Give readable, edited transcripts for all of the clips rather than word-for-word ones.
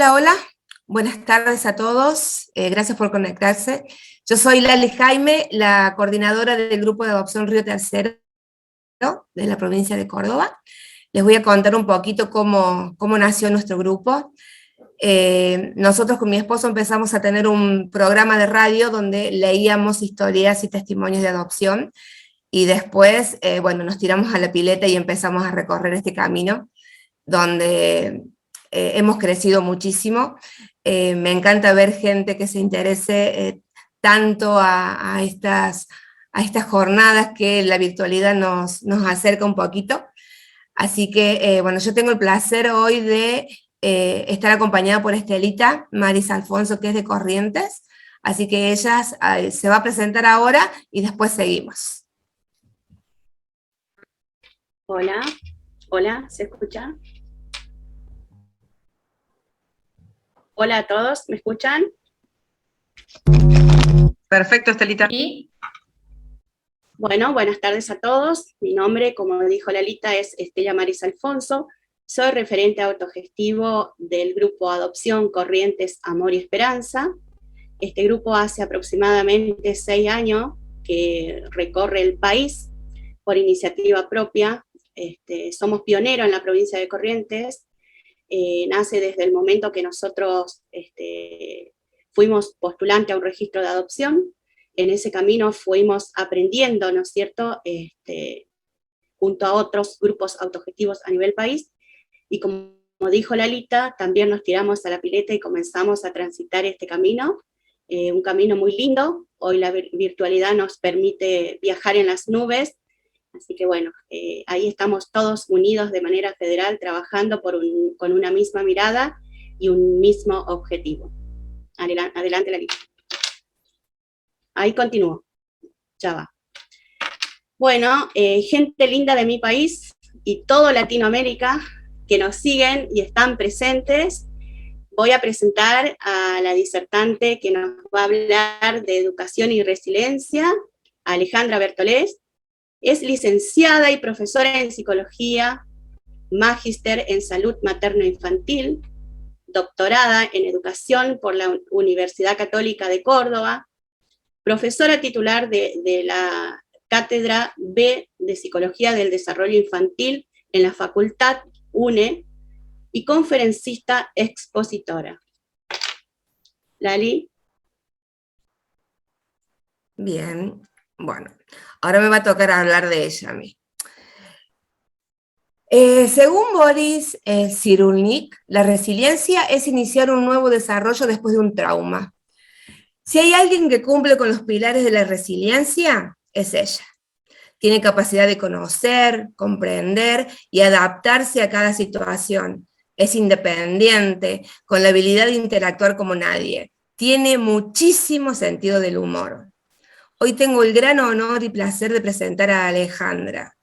Hola, hola, buenas tardes a todos, gracias por conectarse. Yo soy Lali Jaime, la coordinadora del Grupo de Adopción Río Tercero de la provincia de Córdoba. Les voy a contar un poquito cómo nació nuestro grupo. Nosotros con mi esposo empezamos a tener un programa de radio donde leíamos historias y testimonios de adopción, y después, bueno, nos tiramos a la pileta y empezamos a recorrer este camino, donde hemos crecido muchísimo. Me encanta ver gente que se interese tanto a estas jornadas que la virtualidad nos acerca un poquito. Así que, bueno, yo tengo el placer hoy de estar acompañada por Estelita Maris Alfonso, que es de Corrientes, así que ella se va a presentar ahora y después seguimos. Hola, hola, ¿se escucha? Hola a todos, ¿me escuchan? Perfecto, Estelita. ¿Y? Bueno, buenas tardes a todos. Mi nombre, como dijo Lalita, es Estela Maris Alfonso. Soy referente autogestivo del grupo Adopción Corrientes, Amor y Esperanza. Este grupo hace aproximadamente 6 años que recorre el país por iniciativa propia. Somos pioneros en la provincia de Corrientes. Nace desde el momento que nosotros fuimos postulantes a un registro de adopción. En ese camino fuimos aprendiendo, ¿no es cierto?, junto a otros grupos autogestivos a nivel país, y como dijo Lalita, también nos tiramos a la pileta y comenzamos a transitar este camino, un camino muy lindo. Hoy la virtualidad nos permite viajar en las nubes, así que bueno, ahí estamos todos unidos de manera federal, trabajando con una misma mirada y un mismo objetivo. Adelante, Lalita. Ahí continúo. Ya va. Bueno, gente linda de mi país y todo Latinoamérica que nos siguen y están presentes, voy a presentar a la disertante que nos va a hablar de educación y resiliencia, Alejandra Bertolés. Es licenciada y profesora en psicología, magíster en salud materno-infantil, doctorada en educación por la Universidad Católica de Córdoba, profesora titular de la Cátedra B de Psicología del Desarrollo Infantil en la Facultad UNE y conferencista expositora. Lali. Bien, bueno, ahora me va a tocar hablar de ella a mí. Según Boris Cyrulnik, la resiliencia es iniciar un nuevo desarrollo después de un trauma. Si hay alguien que cumple con los pilares de la resiliencia, es ella. Tiene capacidad de conocer, comprender y adaptarse a cada situación. Es independiente, con la habilidad de interactuar como nadie. Tiene muchísimo sentido del humor. Hoy tengo el gran honor y placer de presentar a Alejandra.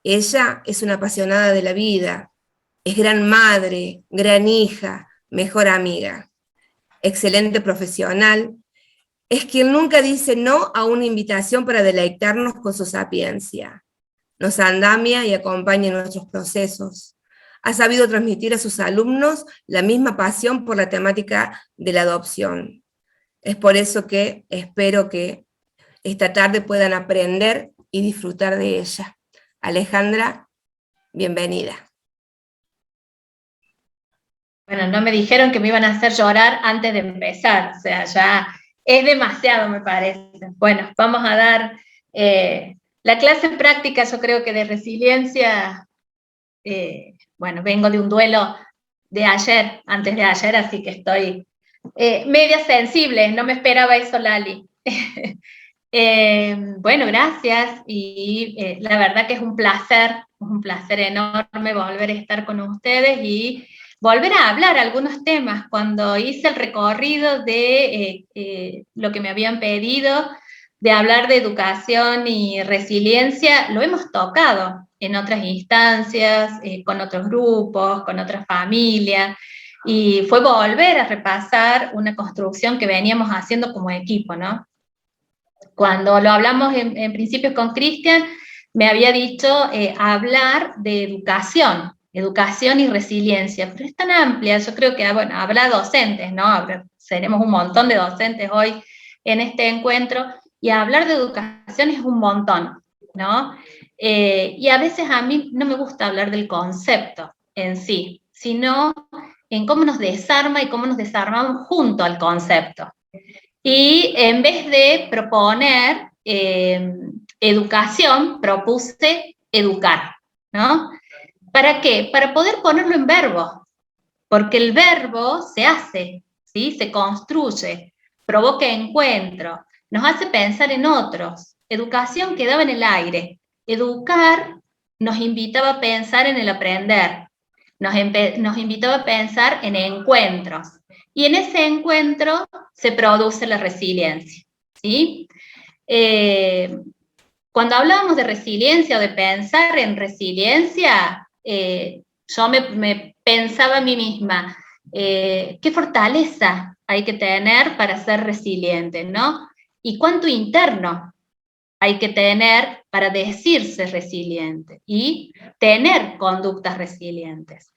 Ella es una apasionada de la vida, es gran madre, gran hija, mejor amiga, excelente profesional, es quien nunca dice no a una invitación para deleitarnos con su sapiencia. Nos andamia y acompaña en nuestros procesos. Ha sabido transmitir a sus alumnos la misma pasión por la temática de la adopción. Es por eso que espero que esta tarde puedan aprender y disfrutar de ella. Alejandra, bienvenida. Bueno, no me dijeron que me iban a hacer llorar antes de empezar, o sea, ya es demasiado, me parece. Bueno, vamos a dar la clase práctica, yo creo que de resiliencia. Bueno, vengo de un duelo de ayer, antes de ayer, así que estoy media sensible, no me esperaba eso, Lali. Bueno, gracias, y la verdad que es un placer enorme volver a estar con ustedes y volver a hablar algunos temas. Cuando hice el recorrido de lo que me habían pedido, de hablar de educación y resiliencia, lo hemos tocado en otras instancias, con otros grupos, con otras familias, y fue volver a repasar una construcción que veníamos haciendo como equipo, ¿no? Cuando lo hablamos en principio con Cristian, me había dicho hablar de educación, educación y resiliencia, pero es tan amplia, yo creo que, bueno, habrá docentes, ¿no? Seremos un montón de docentes hoy en este encuentro, y hablar de educación es un montón, ¿no? Y a veces a mí no me gusta hablar del concepto en sí, sino en cómo nos desarma y cómo nos desarmamos junto al concepto. Y en vez de proponer educación, propuse educar, ¿no? ¿Para qué? Para poder ponerlo en verbo, porque el verbo se hace, ¿sí? Se construye, provoca encuentro, nos hace pensar en otros. Educación quedaba en el aire. Educar nos invitaba a pensar en el aprender, nos invitaba a pensar en encuentros. Y en ese encuentro se produce la resiliencia, ¿sí? Cuando hablábamos de resiliencia o de pensar en resiliencia, yo me pensaba a mí misma, qué fortaleza hay que tener para ser resiliente, ¿no? Y cuánto interno hay que tener para decirse resiliente y tener conductas resilientes.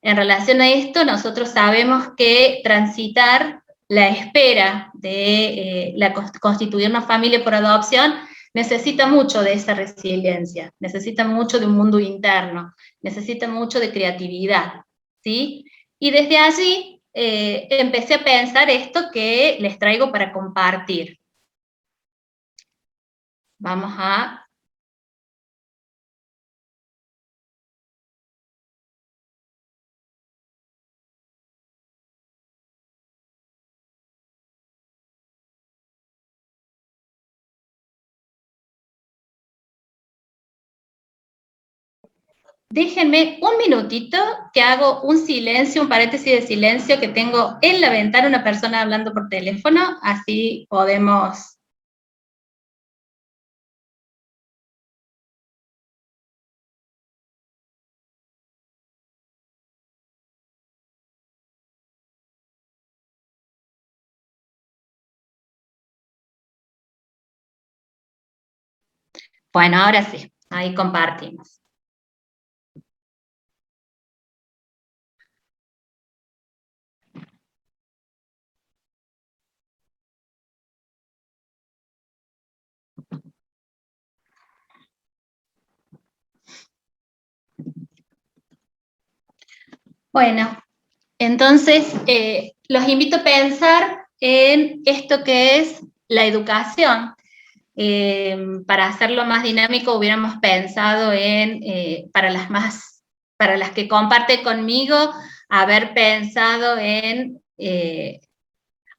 En relación a esto, nosotros sabemos que transitar la espera de constituir una familia por adopción necesita mucho de esa resiliencia, necesita mucho de un mundo interno, necesita mucho de creatividad, ¿sí? Y desde allí empecé a pensar esto que les traigo para compartir. Vamos a... Déjenme un minutito que hago un silencio, un paréntesis de silencio, que tengo en la ventana una persona hablando por teléfono, así podemos... Bueno, ahora sí, ahí compartimos. Bueno, entonces los invito a pensar en esto que es la educación. Para hacerlo más dinámico hubiéramos pensado en, para las que comparte conmigo, haber pensado en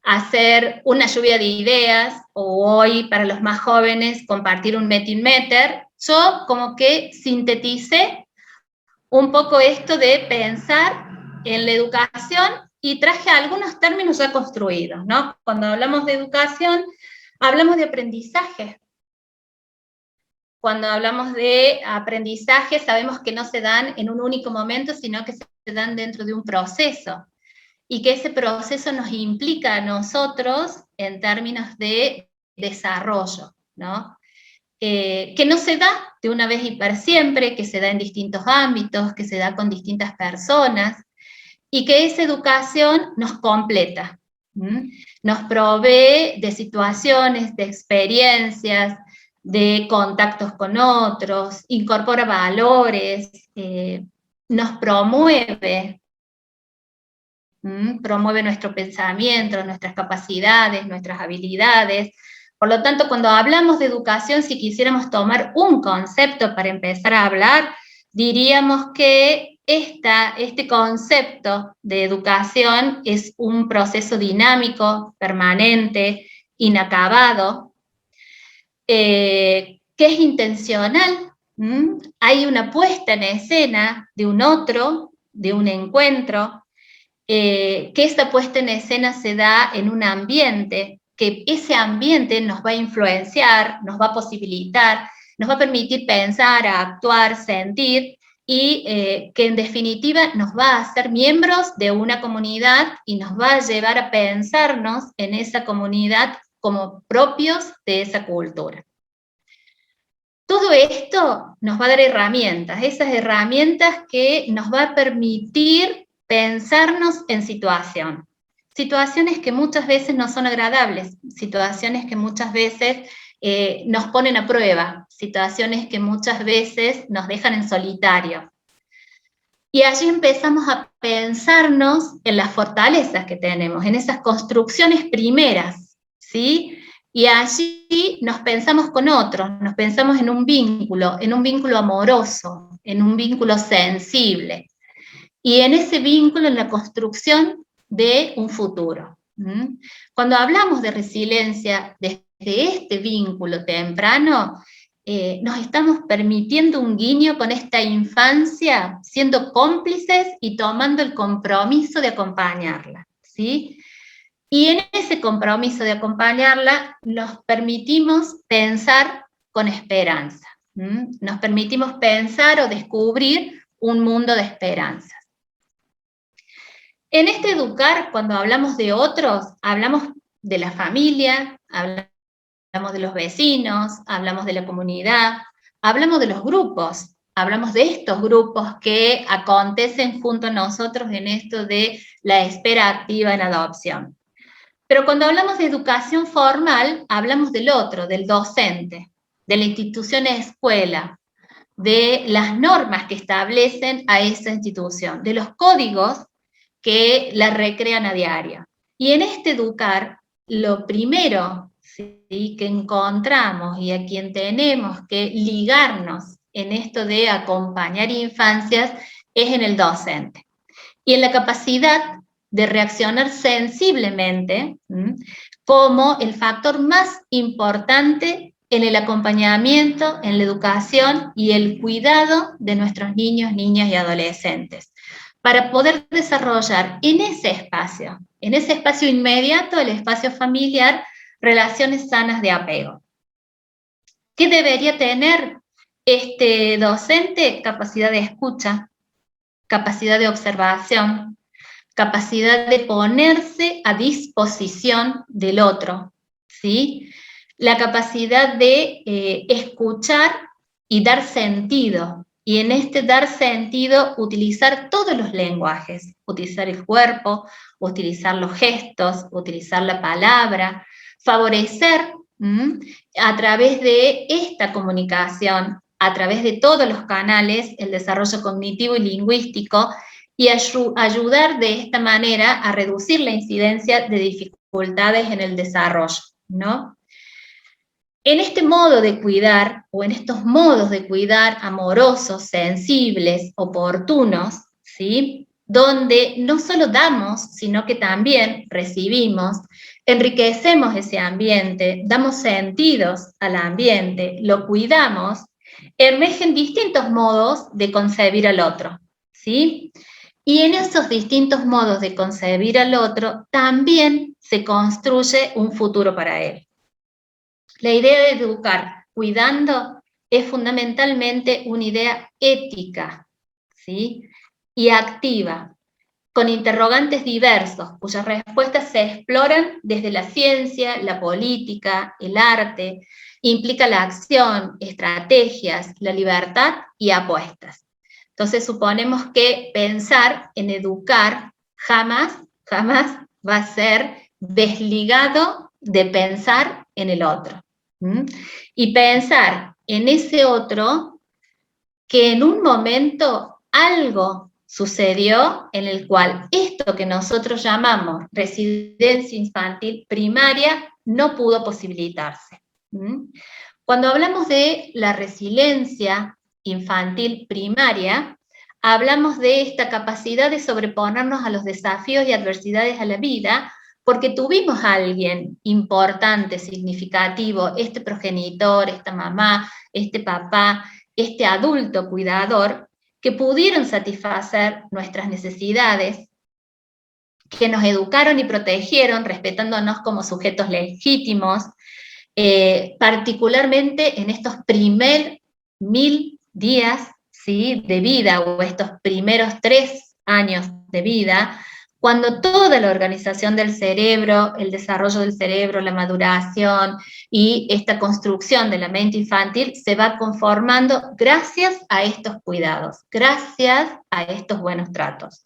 hacer una lluvia de ideas, o hoy para los más jóvenes compartir un meeting meter. Yo como que sinteticé un poco esto de pensar en la educación y traje algunos términos ya construidos, ¿no? Cuando hablamos de educación, hablamos de aprendizaje. Cuando hablamos de aprendizaje, sabemos que no se dan en un único momento, sino que se dan dentro de un proceso, y que ese proceso nos implica a nosotros en términos de desarrollo, ¿no? Que no se da de una vez y para siempre, que se da en distintos ámbitos, que se da con distintas personas, y que esa educación nos completa, nos provee de situaciones, de experiencias, de contactos con otros, incorpora valores, nos promueve, promueve nuestro pensamiento, nuestras capacidades, nuestras habilidades. Por lo tanto, cuando hablamos de educación, si quisiéramos tomar un concepto para empezar a hablar, diríamos que este concepto de educación es un proceso dinámico, permanente, inacabado, que es intencional. Hay una puesta en escena de un otro, de un encuentro, que esta puesta en escena se da en un ambiente, que ese ambiente nos va a influenciar, nos va a posibilitar, nos va a permitir pensar, actuar, sentir, y que en definitiva nos va a hacer miembros de una comunidad y nos va a llevar a pensarnos en esa comunidad como propios de esa cultura. Todo esto nos va a dar herramientas, esas herramientas que nos va a permitir pensarnos en situaciones que muchas veces no son agradables, situaciones que muchas veces nos ponen a prueba, situaciones que muchas veces nos dejan en solitario. Y allí empezamos a pensarnos en las fortalezas que tenemos, en esas construcciones primeras, ¿sí? Y allí nos pensamos con otros, nos pensamos en un vínculo amoroso, en un vínculo sensible. Y en ese vínculo, en la construcción de un futuro. Cuando hablamos de resiliencia desde este vínculo temprano, nos estamos permitiendo un guiño con esta infancia, siendo cómplices y tomando el compromiso de acompañarla, ¿sí? Y en ese compromiso de acompañarla, nos permitimos pensar con esperanza, nos permitimos pensar o descubrir un mundo de esperanzas. En este educar, cuando hablamos de otros, hablamos de la familia, hablamos de los vecinos, hablamos de la comunidad, hablamos de los grupos, hablamos de estos grupos que acontecen junto a nosotros en esto de la espera activa en adopción. Pero cuando hablamos de educación formal, hablamos del otro, del docente, de la institución escuela, de las normas que establecen a esa institución, de los códigos que la recrean a diario. Y en este educar, lo primero, ¿sí?, que encontramos y a quien tenemos que ligarnos en esto de acompañar infancias es en el docente. Y en la capacidad de reaccionar sensiblemente como el factor más importante en el acompañamiento, en la educación y el cuidado de nuestros niños, niñas y adolescentes, para poder desarrollar en ese espacio inmediato, el espacio familiar, relaciones sanas de apego. ¿Qué debería tener este docente? Capacidad de escucha, capacidad de observación, capacidad de ponerse a disposición del otro, ¿sí? La capacidad de escuchar y dar sentido. Y en este dar sentido, utilizar todos los lenguajes, utilizar el cuerpo, utilizar los gestos, utilizar la palabra, favorecer a través de esta comunicación, a través de todos los canales, el desarrollo cognitivo y lingüístico, y ayudar de esta manera a reducir la incidencia de dificultades en el desarrollo, ¿no? En este modo de cuidar, o en estos modos de cuidar amorosos, sensibles, oportunos, ¿sí?, donde no solo damos, sino que también recibimos, enriquecemos ese ambiente, damos sentidos al ambiente, lo cuidamos, emergen distintos modos de concebir al otro, ¿sí? Y en esos distintos modos de concebir al otro, también se construye un futuro para él. La idea de educar cuidando es fundamentalmente una idea ética, ¿sí?, y activa, con interrogantes diversos, cuyas respuestas se exploran desde la ciencia, la política, el arte, implica la acción, estrategias, la libertad y apuestas. Entonces suponemos que pensar en educar jamás va a ser desligado de pensar en el otro. Y pensar en ese otro que en un momento algo sucedió en el cual esto que nosotros llamamos residencia infantil primaria no pudo posibilitarse. Cuando hablamos de la resiliencia infantil primaria, hablamos de esta capacidad de sobreponernos a los desafíos y adversidades a la vida, porque tuvimos a alguien importante, significativo, este progenitor, esta mamá, este papá, este adulto cuidador, que pudieron satisfacer nuestras necesidades, que nos educaron y protegieron, respetándonos como sujetos legítimos, particularmente en estos primeros 1000 días, ¿sí?, de vida, o estos primeros 3 años de vida, Cuando toda la organización del cerebro, el desarrollo del cerebro, la maduración y esta construcción de la mente infantil se va conformando gracias a estos cuidados, gracias a estos buenos tratos.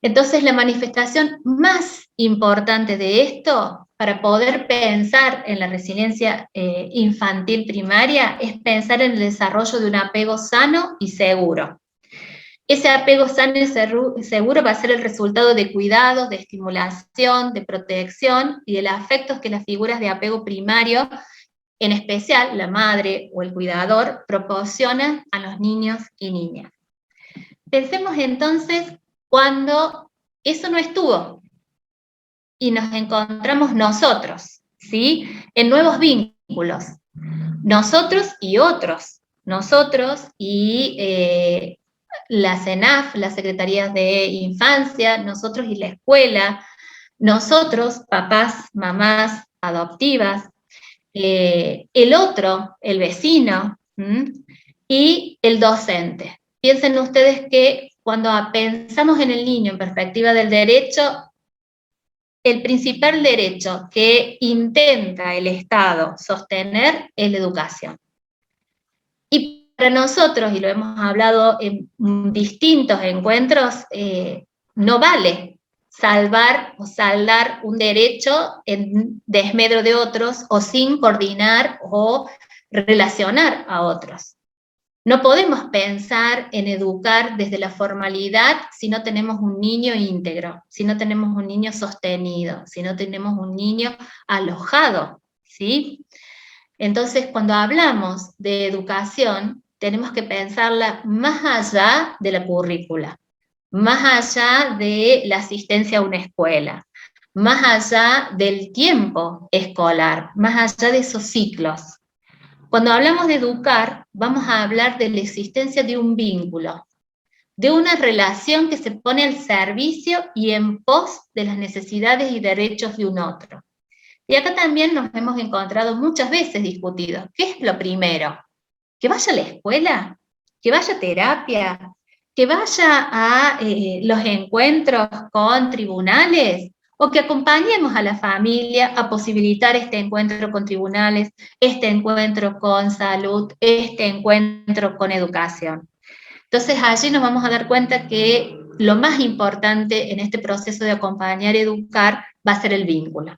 Entonces, la manifestación más importante de esto, para poder pensar en la resiliencia infantil primaria, es pensar en el desarrollo de un apego sano y seguro. Ese apego sano y seguro va a ser el resultado de cuidados, de estimulación, de protección y de los afectos que las figuras de apego primario, en especial la madre o el cuidador, proporcionan a los niños y niñas. Pensemos entonces cuando eso no estuvo y nos encontramos nosotros, ¿sí? En nuevos vínculos, nosotros y otros, nosotros y la CENAF, las Secretarías de Infancia, nosotros y la escuela, nosotros, papás, mamás adoptivas, el otro, el vecino, y el docente. Piensen ustedes que cuando pensamos en el niño en perspectiva del derecho, el principal derecho que intenta el Estado sostener es la educación. Y para nosotros, y lo hemos hablado en distintos encuentros, no vale salvar o saldar un derecho en desmedro de otros o sin coordinar o relacionar a otros. No podemos pensar en educar desde la formalidad si no tenemos un niño íntegro, si no tenemos un niño sostenido, si no tenemos un niño alojado, ¿sí? Entonces, cuando hablamos de educación, tenemos que pensarla más allá de la currícula, más allá de la asistencia a una escuela, más allá del tiempo escolar, más allá de esos ciclos. Cuando hablamos de educar, vamos a hablar de la existencia de un vínculo, de una relación que se pone al servicio y en pos de las necesidades y derechos de un otro. Y acá también nos hemos encontrado muchas veces discutidos. ¿Qué es lo primero? ¿Que vaya a la escuela? ¿Que vaya a terapia? ¿Que vaya a los encuentros con tribunales? ¿O que acompañemos a la familia a posibilitar este encuentro con tribunales, este encuentro con salud, este encuentro con educación? Entonces allí nos vamos a dar cuenta que lo más importante en este proceso de acompañar y educar va a ser el vínculo.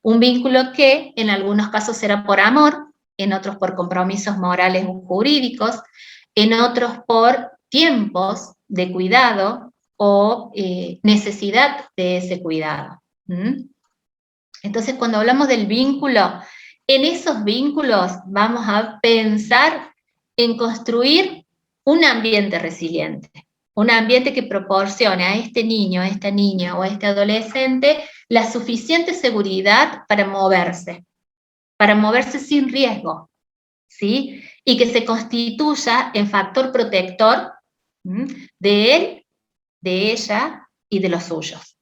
Un vínculo que en algunos casos será por amor, en otros por compromisos morales o jurídicos, en otros por tiempos de cuidado o necesidad de ese cuidado. Entonces, cuando hablamos del vínculo, en esos vínculos vamos a pensar en construir un ambiente resiliente, un ambiente que proporcione a este niño, a esta niña o a este adolescente la suficiente seguridad para moverse sin riesgo, ¿sí? Y que se constituya en factor protector de él, de ella y de los suyos.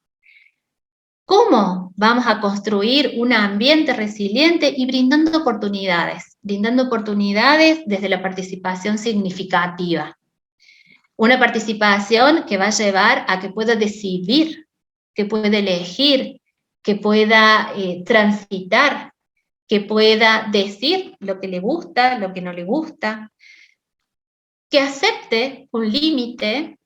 ¿Cómo vamos a construir un ambiente resiliente? Y brindando oportunidades desde la participación significativa. Una participación que va a llevar a que pueda decidir, que pueda elegir, que pueda transitar, que pueda decir lo que le gusta, lo que no le gusta, que acepte un límite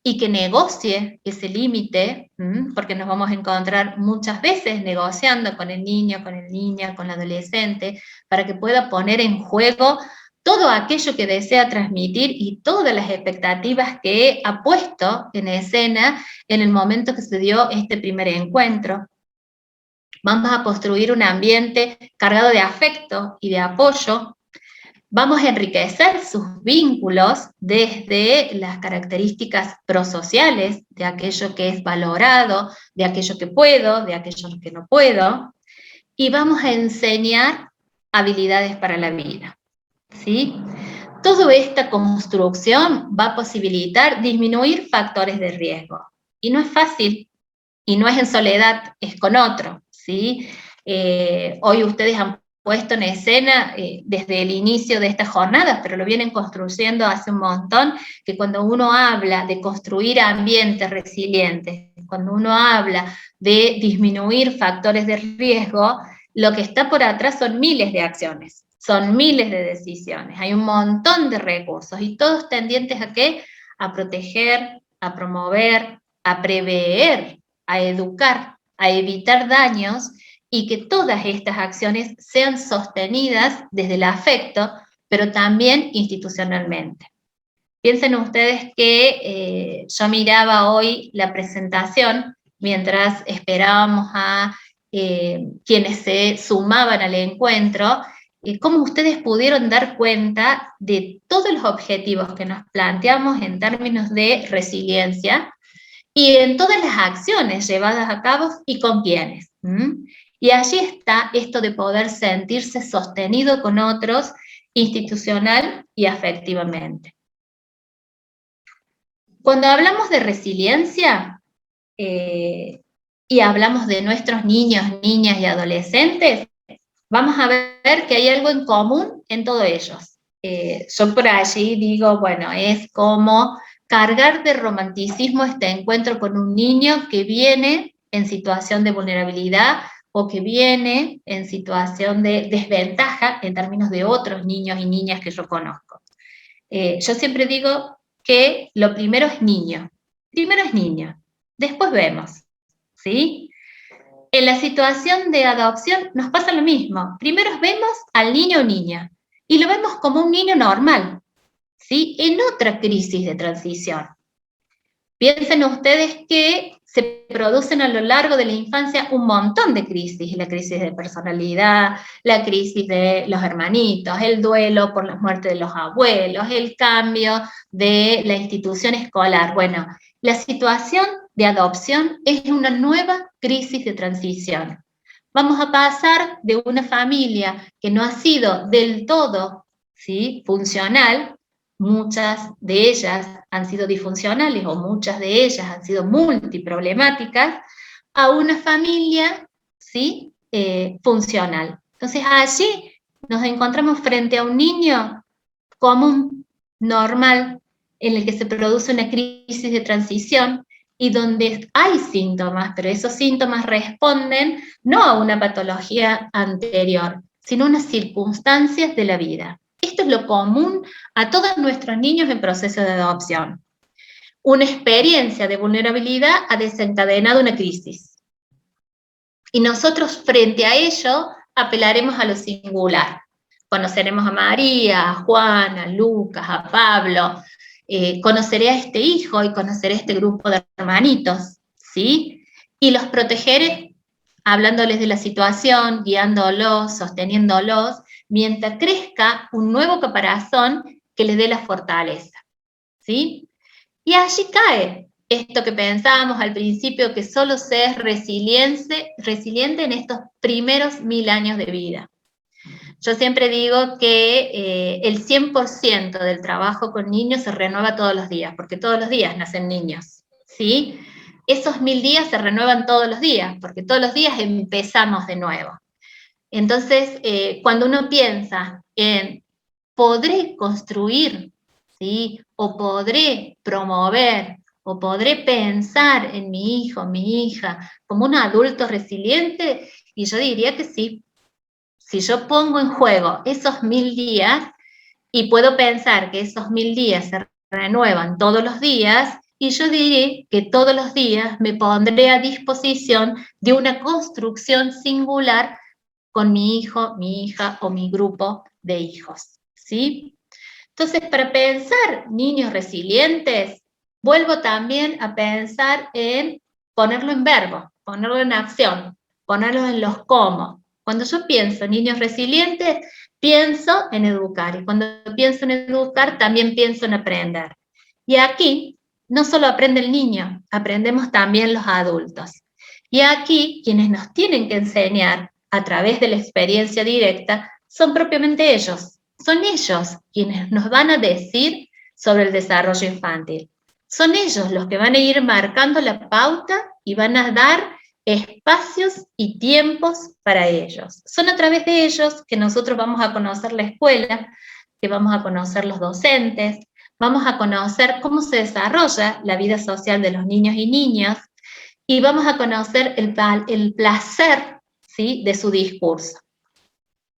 y que negocie ese límite, porque nos vamos a encontrar muchas veces negociando con el niño, con la niña, con el adolescente, para que pueda poner en juego todo aquello que desea transmitir y todas las expectativas que ha puesto en escena en el momento que se dio este primer encuentro. Vamos a construir un ambiente cargado de afecto y de apoyo. Vamos a enriquecer sus vínculos desde las características prosociales, de aquello que es valorado, de aquello que puedo, de aquello que no puedo, y vamos a enseñar habilidades para la vida, ¿sí? Toda esta construcción va a posibilitar disminuir factores de riesgo. Y no es fácil, y no es en soledad, es con otro, ¿sí? Hoy ustedes han puesto en escena desde el inicio de estas jornadas, pero lo vienen construyendo hace un montón, que cuando uno habla de construir ambientes resilientes, cuando uno habla de disminuir factores de riesgo, lo que está por atrás son miles de acciones, son miles de decisiones, hay un montón de recursos, y todos tendientes ¿a qué? A proteger, a promover, a prever, a educar, a evitar daños, y que todas estas acciones sean sostenidas desde el afecto, pero también institucionalmente. Piensen ustedes que yo miraba hoy la presentación mientras esperábamos a quienes se sumaban al encuentro, cómo ustedes pudieron dar cuenta de todos los objetivos que nos planteamos en términos de resiliencia y en todas las acciones llevadas a cabo y con quiénes. Y allí está esto de poder sentirse sostenido con otros institucional y afectivamente. Cuando hablamos de resiliencia y hablamos de nuestros niños, niñas y adolescentes, vamos a ver que hay algo en común en todos ellos. Yo por allí digo, bueno, es como cargar de romanticismo este encuentro con un niño que viene en situación de vulnerabilidad o que viene en situación de desventaja en términos de otros niños y niñas que yo conozco. Yo siempre digo que lo primero es niño, después vemos, ¿sí? En la situación de adopción nos pasa lo mismo, primero vemos al niño o niña, y lo vemos como un niño normal, ¿sí? En otra crisis de transición. Piensen ustedes que se producen a lo largo de la infancia un montón de crisis, la crisis de personalidad, la crisis de los hermanitos, el duelo por la muerte de los abuelos, el cambio de la institución escolar. Bueno, la situación de adopción es una nueva crisis de transición. Vamos a pasar de una familia que no ha sido del todo, ¿sí?, funcional. Muchas de ellas han sido disfuncionales o muchas de ellas han sido multiproblemáticas, a una familia, ¿sí?, funcional. Entonces allí nos encontramos frente a un niño común, normal, en el que se produce una crisis de transición y donde hay síntomas, pero esos síntomas responden no a una patología anterior, sino a unas circunstancias de la vida. Esto es lo común a todos nuestros niños en proceso de adopción. Una experiencia de vulnerabilidad ha desencadenado una crisis. Y nosotros frente a ello apelaremos a lo singular. Conoceremos a María, a Juan, a Lucas, a Pablo, conoceré a este hijo y conoceré a este grupo de hermanitos, ¿sí? Y los protegeré hablándoles de la situación, guiándolos, sosteniéndolos, mientras crezca un nuevo caparazón que les dé la fortaleza, ¿sí? Y allí cae esto que pensábamos al principio, que solo se es resiliente en estos primeros 1000 años de vida. Yo siempre digo que el 100% del trabajo con niños se renueva todos los días, porque todos los días nacen niños, ¿sí? Esos 1000 días se renuevan todos los días, porque todos los días empezamos de nuevo. Entonces, cuando uno piensa en podré construir, ¿sí?, o podré promover, o podré pensar en mi hijo, mi hija, como un adulto resiliente, y yo diría que sí. Si yo pongo en juego esos 1000 días, y puedo pensar que esos 1000 días se renuevan todos los días, y yo diré que todos los días me pondré a disposición de una construcción singular con mi hijo, mi hija o mi grupo de hijos, ¿sí? Entonces, para pensar niños resilientes, vuelvo también a pensar en ponerlo en verbo, ponerlo en acción, ponerlo en los cómo. Cuando yo pienso en niños resilientes, pienso en educar, y cuando pienso en educar, también pienso en aprender. Y aquí, no solo aprende el niño, aprendemos también los adultos. Y aquí, quienes nos tienen que enseñar a través de la experiencia directa, son propiamente ellos. Son ellos quienes nos van a decir sobre el desarrollo infantil. Son ellos los que van a ir marcando la pauta y van a dar espacios y tiempos para ellos. Son a través de ellos que nosotros vamos a conocer la escuela, que vamos a conocer los docentes, vamos a conocer cómo se desarrolla la vida social de los niños y niñas, y vamos a conocer el placer, ¿sí?, de su discurso.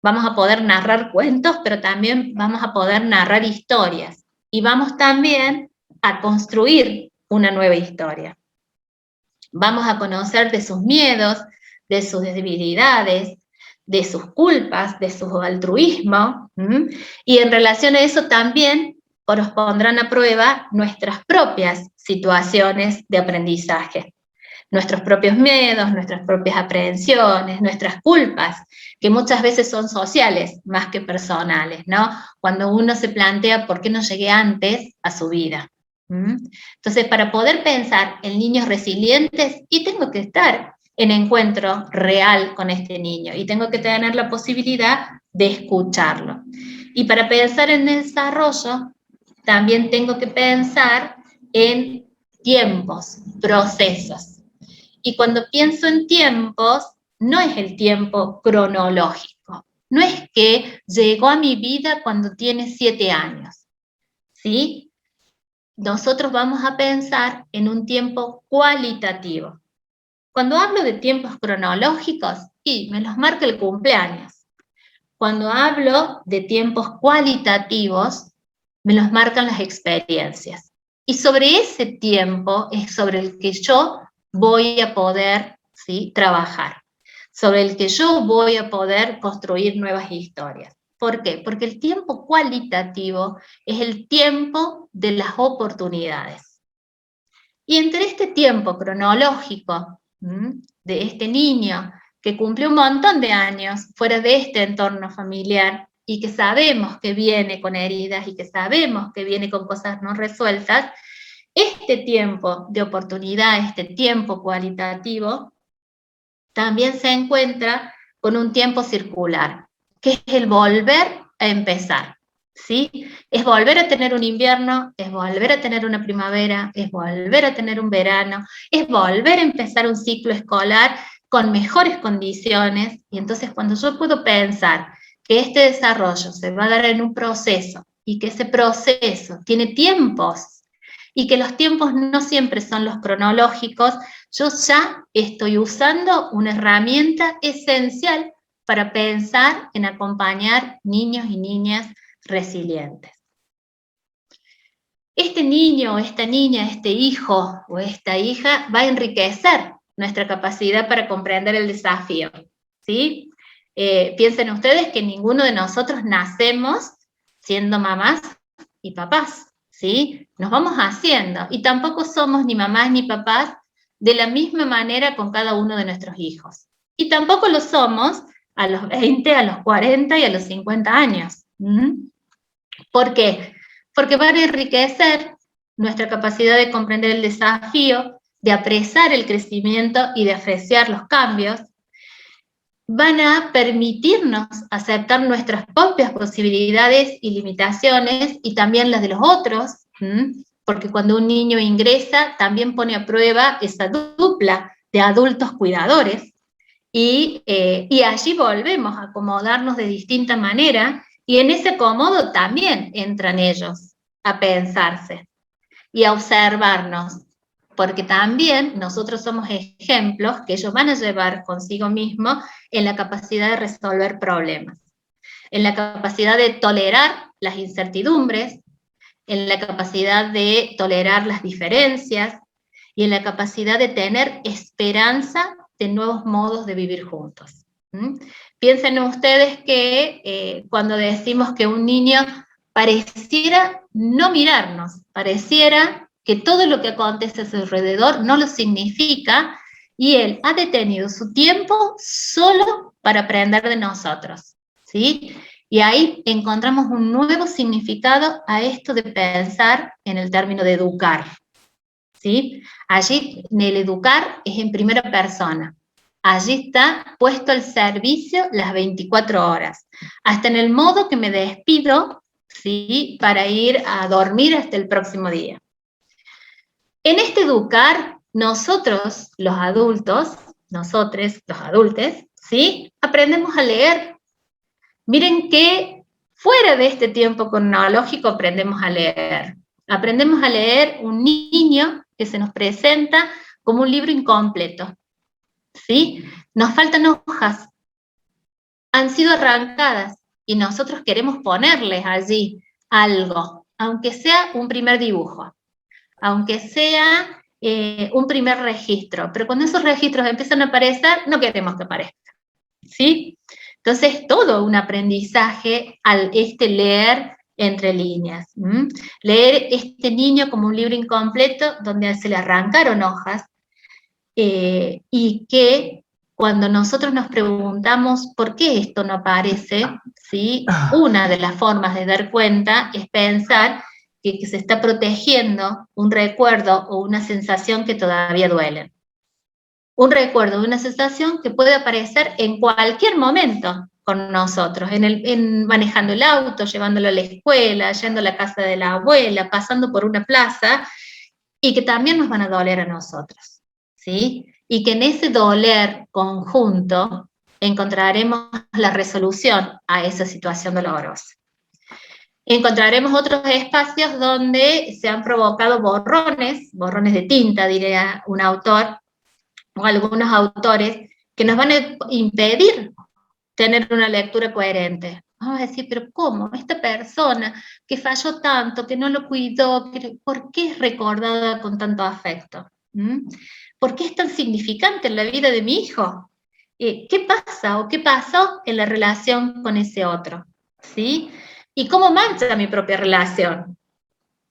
Vamos a poder narrar cuentos, pero también vamos a poder narrar historias, y vamos también a construir una nueva historia. Vamos a conocer de sus miedos, de sus debilidades, de sus culpas, de su altruismo, y en relación a eso también pondrán a prueba nuestras propias situaciones de aprendizaje, nuestros propios miedos, nuestras propias aprehensiones, nuestras culpas, que muchas veces son sociales más que personales, ¿no? Cuando uno se plantea por qué no llegué antes a su vida. Entonces, para poder pensar en niños resilientes, y tengo que estar en encuentro real con este niño, y tengo que tener la posibilidad de escucharlo. Y para pensar en desarrollo, también tengo que pensar en tiempos, procesos. Y cuando pienso en tiempos, no es el tiempo cronológico, no es que llegó a mi vida cuando tiene 7 años, ¿sí? Nosotros vamos a pensar en un tiempo cualitativo. Cuando hablo de tiempos cronológicos, y me los marca el cumpleaños. Cuando hablo de tiempos cualitativos, me los marcan las experiencias. Y sobre ese tiempo es sobre el que yo voy a poder, ¿sí?, trabajar, sobre el que yo voy a poder construir nuevas historias. ¿Por qué? Porque el tiempo cualitativo es el tiempo de las oportunidades. Y entre este tiempo cronológico de este niño que cumple un montón de años fuera de este entorno familiar y que sabemos que viene con heridas y que sabemos que viene con cosas no resueltas, este tiempo de oportunidad, este tiempo cualitativo, también se encuentra con un tiempo circular, que es el volver a empezar, ¿sí? Es volver a tener un invierno, es volver a tener una primavera, es volver a tener un verano, es volver a empezar un ciclo escolar con mejores condiciones, y entonces cuando yo puedo pensar que este desarrollo se va a dar en un proceso, y que ese proceso tiene tiempos, y que los tiempos no siempre son los cronológicos, yo ya estoy usando una herramienta esencial para pensar en acompañar niños y niñas resilientes. Este niño o esta niña, este hijo o esta hija va a enriquecer nuestra capacidad para comprender el desafío, ¿sí? Piensen ustedes que ninguno de nosotros nacemos siendo mamás y papás, ¿sí? Nos vamos haciendo, y tampoco somos ni mamás ni papás de la misma manera con cada uno de nuestros hijos. Y tampoco lo somos a los 20, a los 40 y a los 50 años. ¿Por qué? Porque van a enriquecer nuestra capacidad de comprender el desafío, de apreciar el crecimiento y de apreciar los cambios. Van a permitirnos aceptar nuestras propias posibilidades y limitaciones, y también las de los otros, porque cuando un niño ingresa también pone a prueba esa dupla de adultos cuidadores, y allí volvemos a acomodarnos de distinta manera, y en ese acomodo también entran ellos a pensarse y a observarnos, porque también nosotros somos ejemplos que ellos van a llevar consigo mismos en la capacidad de resolver problemas, en la capacidad de tolerar las incertidumbres, en la capacidad de tolerar las diferencias, y en la capacidad de tener esperanza de nuevos modos de vivir juntos. Piensen ustedes que cuando decimos que un niño pareciera no mirarnos, pareciera que todo lo que acontece a su alrededor no lo significa, y él ha detenido su tiempo solo para aprender de nosotros, ¿sí? Y ahí encontramos un nuevo significado a esto de pensar en el término de educar, ¿sí? Allí el educar es en primera persona. Allí está puesto el servicio las 24 horas, hasta en el modo que me despido, ¿sí?, para ir a dormir hasta el próximo día. En este educar, nosotros, los adultos, nosotros, los adultos, ¿sí? Aprendemos a leer. Miren que fuera de este tiempo cronológico aprendemos a leer. Aprendemos a leer un niño que se nos presenta como un libro incompleto, ¿sí? Nos faltan hojas, han sido arrancadas, y nosotros queremos ponerles allí algo, aunque sea un primer dibujo, aunque sea un primer registro, pero cuando esos registros empiezan a aparecer, no queremos que aparezcan, ¿sí? Entonces, todo un aprendizaje al leer entre líneas. Leer este niño como un libro incompleto, donde se le arrancaron hojas, y que cuando nosotros nos preguntamos por qué esto no aparece, ¿sí? Una de las formas de dar cuenta es pensar que se está protegiendo un recuerdo o una sensación que todavía duele. Un recuerdo, una sensación que puede aparecer en cualquier momento con nosotros, manejando el auto, llevándolo a la escuela, yendo a la casa de la abuela, pasando por una plaza, y que también nos van a doler a nosotros, ¿sí? Y que en ese doler conjunto encontraremos la resolución a esa situación dolorosa. Encontraremos otros espacios donde se han provocado borrones de tinta, diría un autor, o algunos autores, que nos van a impedir tener una lectura coherente. Vamos a decir, pero ¿cómo? Esta persona que falló tanto, que no lo cuidó, ¿por qué es recordada con tanto afecto? ¿Por qué es tan significante en la vida de mi hijo? ¿Qué pasa o qué pasó en la relación con ese otro? ¿Sí? ¿Y cómo mancha mi propia relación?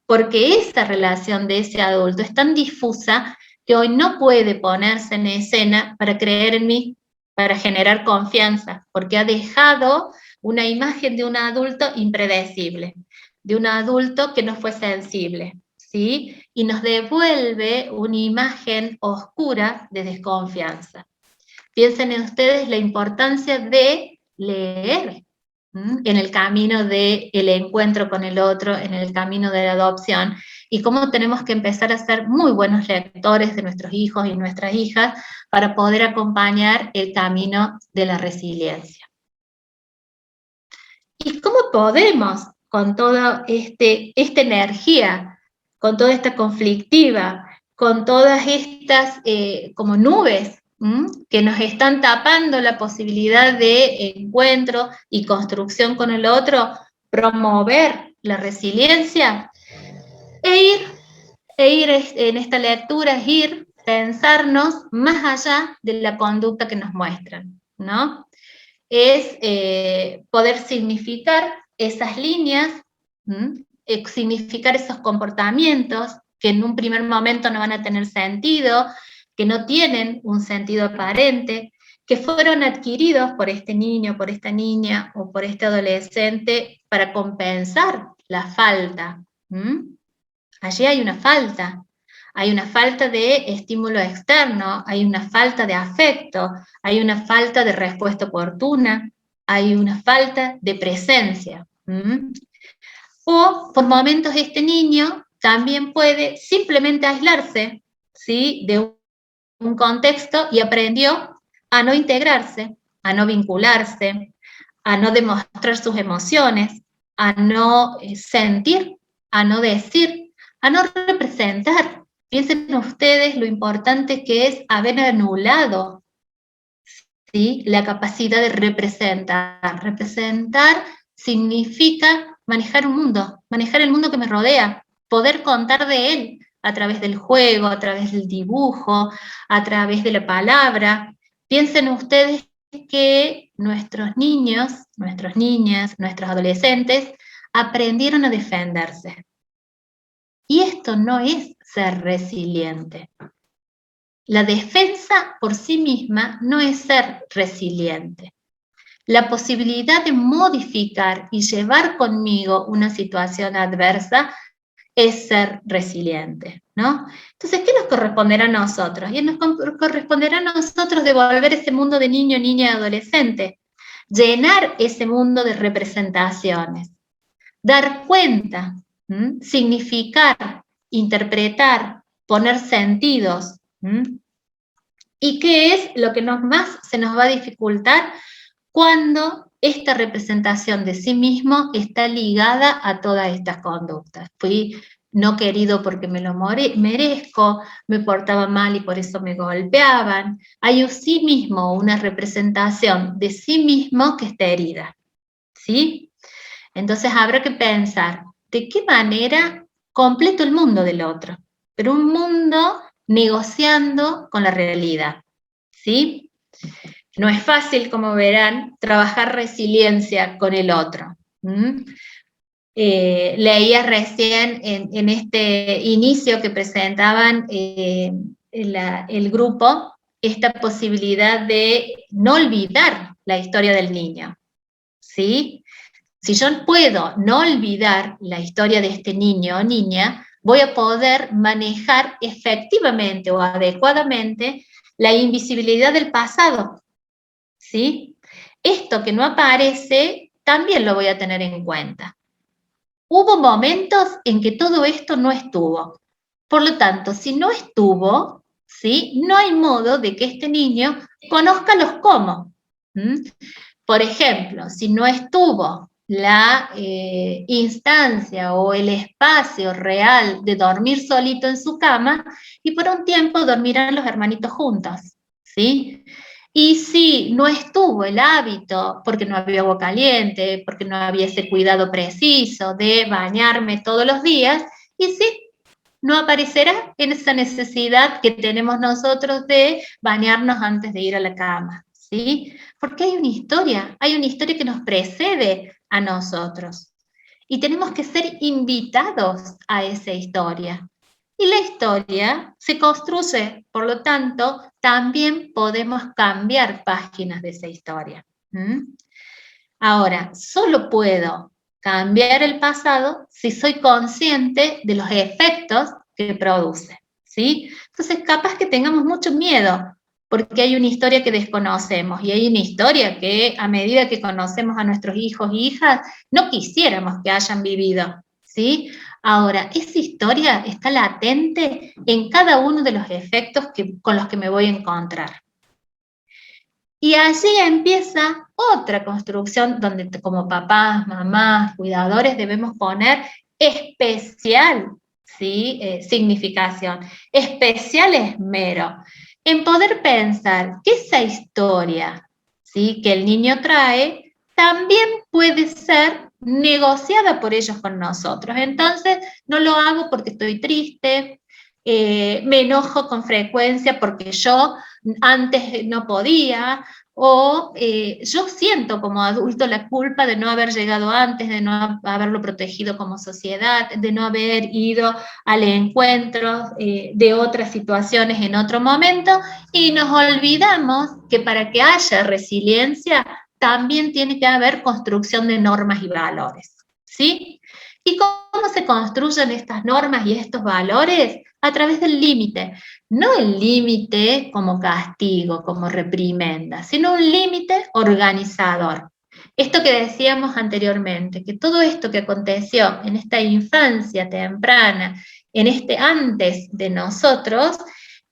Porque esa relación de ese adulto es tan difusa que hoy no puede ponerse en escena para creer en mí, para generar confianza, porque ha dejado una imagen de un adulto impredecible, de un adulto que no fue sensible, ¿sí? Y nos devuelve una imagen oscura de desconfianza. Piensen en ustedes la importancia de leer en el camino del encuentro con el otro, en el camino de la adopción, y cómo tenemos que empezar a ser muy buenos lectores de nuestros hijos y nuestras hijas para poder acompañar el camino de la resiliencia. ¿Y cómo podemos, con toda esta energía, con toda esta conflictiva, con todas estas como nubes que nos están tapando la posibilidad de encuentro y construcción con el otro, promover la resiliencia? E ir en esta lectura es pensarnos más allá de la conducta que nos muestran, ¿no? Es poder significar esas líneas, significar esos comportamientos que en un primer momento no van a tener sentido, que no tienen un sentido aparente, que fueron adquiridos por este niño, por esta niña o por este adolescente para compensar la falta. Allí hay una falta. Hay una falta de estímulo externo, hay una falta de afecto, hay una falta de respuesta oportuna, hay una falta de presencia. O por momentos este niño también puede simplemente aislarse, ¿sí?, de un contexto y aprendió a no integrarse, a no vincularse, a no demostrar sus emociones, a no sentir, a no decir, a no representar. Piensen ustedes lo importante que es haber anulado, ¿sí?, la capacidad de representar. Representar significa manejar un mundo, manejar el mundo que me rodea, poder contar de él a través del juego, a través del dibujo, a través de la palabra. Piensen ustedes que nuestros niños, nuestras niñas, nuestros adolescentes aprendieron a defenderse. Y esto no es ser resiliente. La defensa por sí misma no es ser resiliente. La posibilidad de modificar y llevar conmigo una situación adversa es ser resiliente, ¿no? Entonces, ¿qué nos corresponderá a nosotros? Y nos corresponderá a nosotros devolver ese mundo de niño, niña y adolescente, llenar ese mundo de representaciones, dar cuenta, significar, interpretar, poner sentidos, ¿Y qué es lo que más se nos va a dificultar? Cuando esta representación de sí mismo está ligada a todas estas conductas. Fui no querido porque me lo merezco, me portaba mal y por eso me golpeaban. Hay en sí mismo una representación de sí mismo que está herida, ¿sí? Entonces habrá que pensar de qué manera completo el mundo del otro, pero un mundo negociando con la realidad, ¿sí? No es fácil, como verán, trabajar resiliencia con el otro. Leía recién en este inicio que presentaban el grupo esta posibilidad de no olvidar la historia del niño, ¿sí? Si yo puedo no olvidar la historia de este niño o niña, voy a poder manejar efectivamente o adecuadamente la invisibilidad del pasado, ¿sí? Esto que no aparece, también lo voy a tener en cuenta. Hubo momentos en que todo esto no estuvo. Por lo tanto, si no estuvo, ¿sí? No hay modo de que este niño conozca los cómo. Por ejemplo, si no estuvo la instancia o el espacio real de dormir solito en su cama, y por un tiempo dormirán los hermanitos juntos, ¿sí? Y si no estuvo el hábito, porque no había agua caliente, porque no había ese cuidado preciso de bañarme todos los días, y sí, no aparecerá en esa necesidad que tenemos nosotros de bañarnos antes de ir a la cama, ¿sí? Porque hay una historia que nos precede a nosotros. Y tenemos que ser invitados a esa historia. Y la historia se construye, por lo tanto, también podemos cambiar páginas de esa historia. Ahora, solo puedo cambiar el pasado si soy consciente de los efectos que produce, ¿sí? Entonces, capaz que tengamos mucho miedo, porque hay una historia que desconocemos, y hay una historia que a medida que conocemos a nuestros hijos e hijas, no quisiéramos que hayan vivido, ¿sí? Ahora, esa historia está latente en cada uno de los efectos con los que me voy a encontrar. Y allí empieza otra construcción donde como papás, mamás, cuidadores debemos poner especial, ¿sí? Significación, especial esmero, en poder pensar que esa historia, ¿sí? Que el niño trae también puede ser negociada por ellos con nosotros. Entonces, no lo hago porque estoy triste, me enojo con frecuencia porque yo antes no podía, o yo siento como adulto la culpa de no haber llegado antes, de no haberlo protegido como sociedad, de no haber ido al encuentro de otras situaciones en otro momento, y nos olvidamos que para que haya resiliencia también tiene que haber construcción de normas y valores, ¿sí? ¿Y cómo se construyen estas normas y estos valores? A través del límite. No el límite como castigo, como reprimenda, sino un límite organizador. Esto que decíamos anteriormente, que todo esto que aconteció en esta infancia temprana, en este antes de nosotros,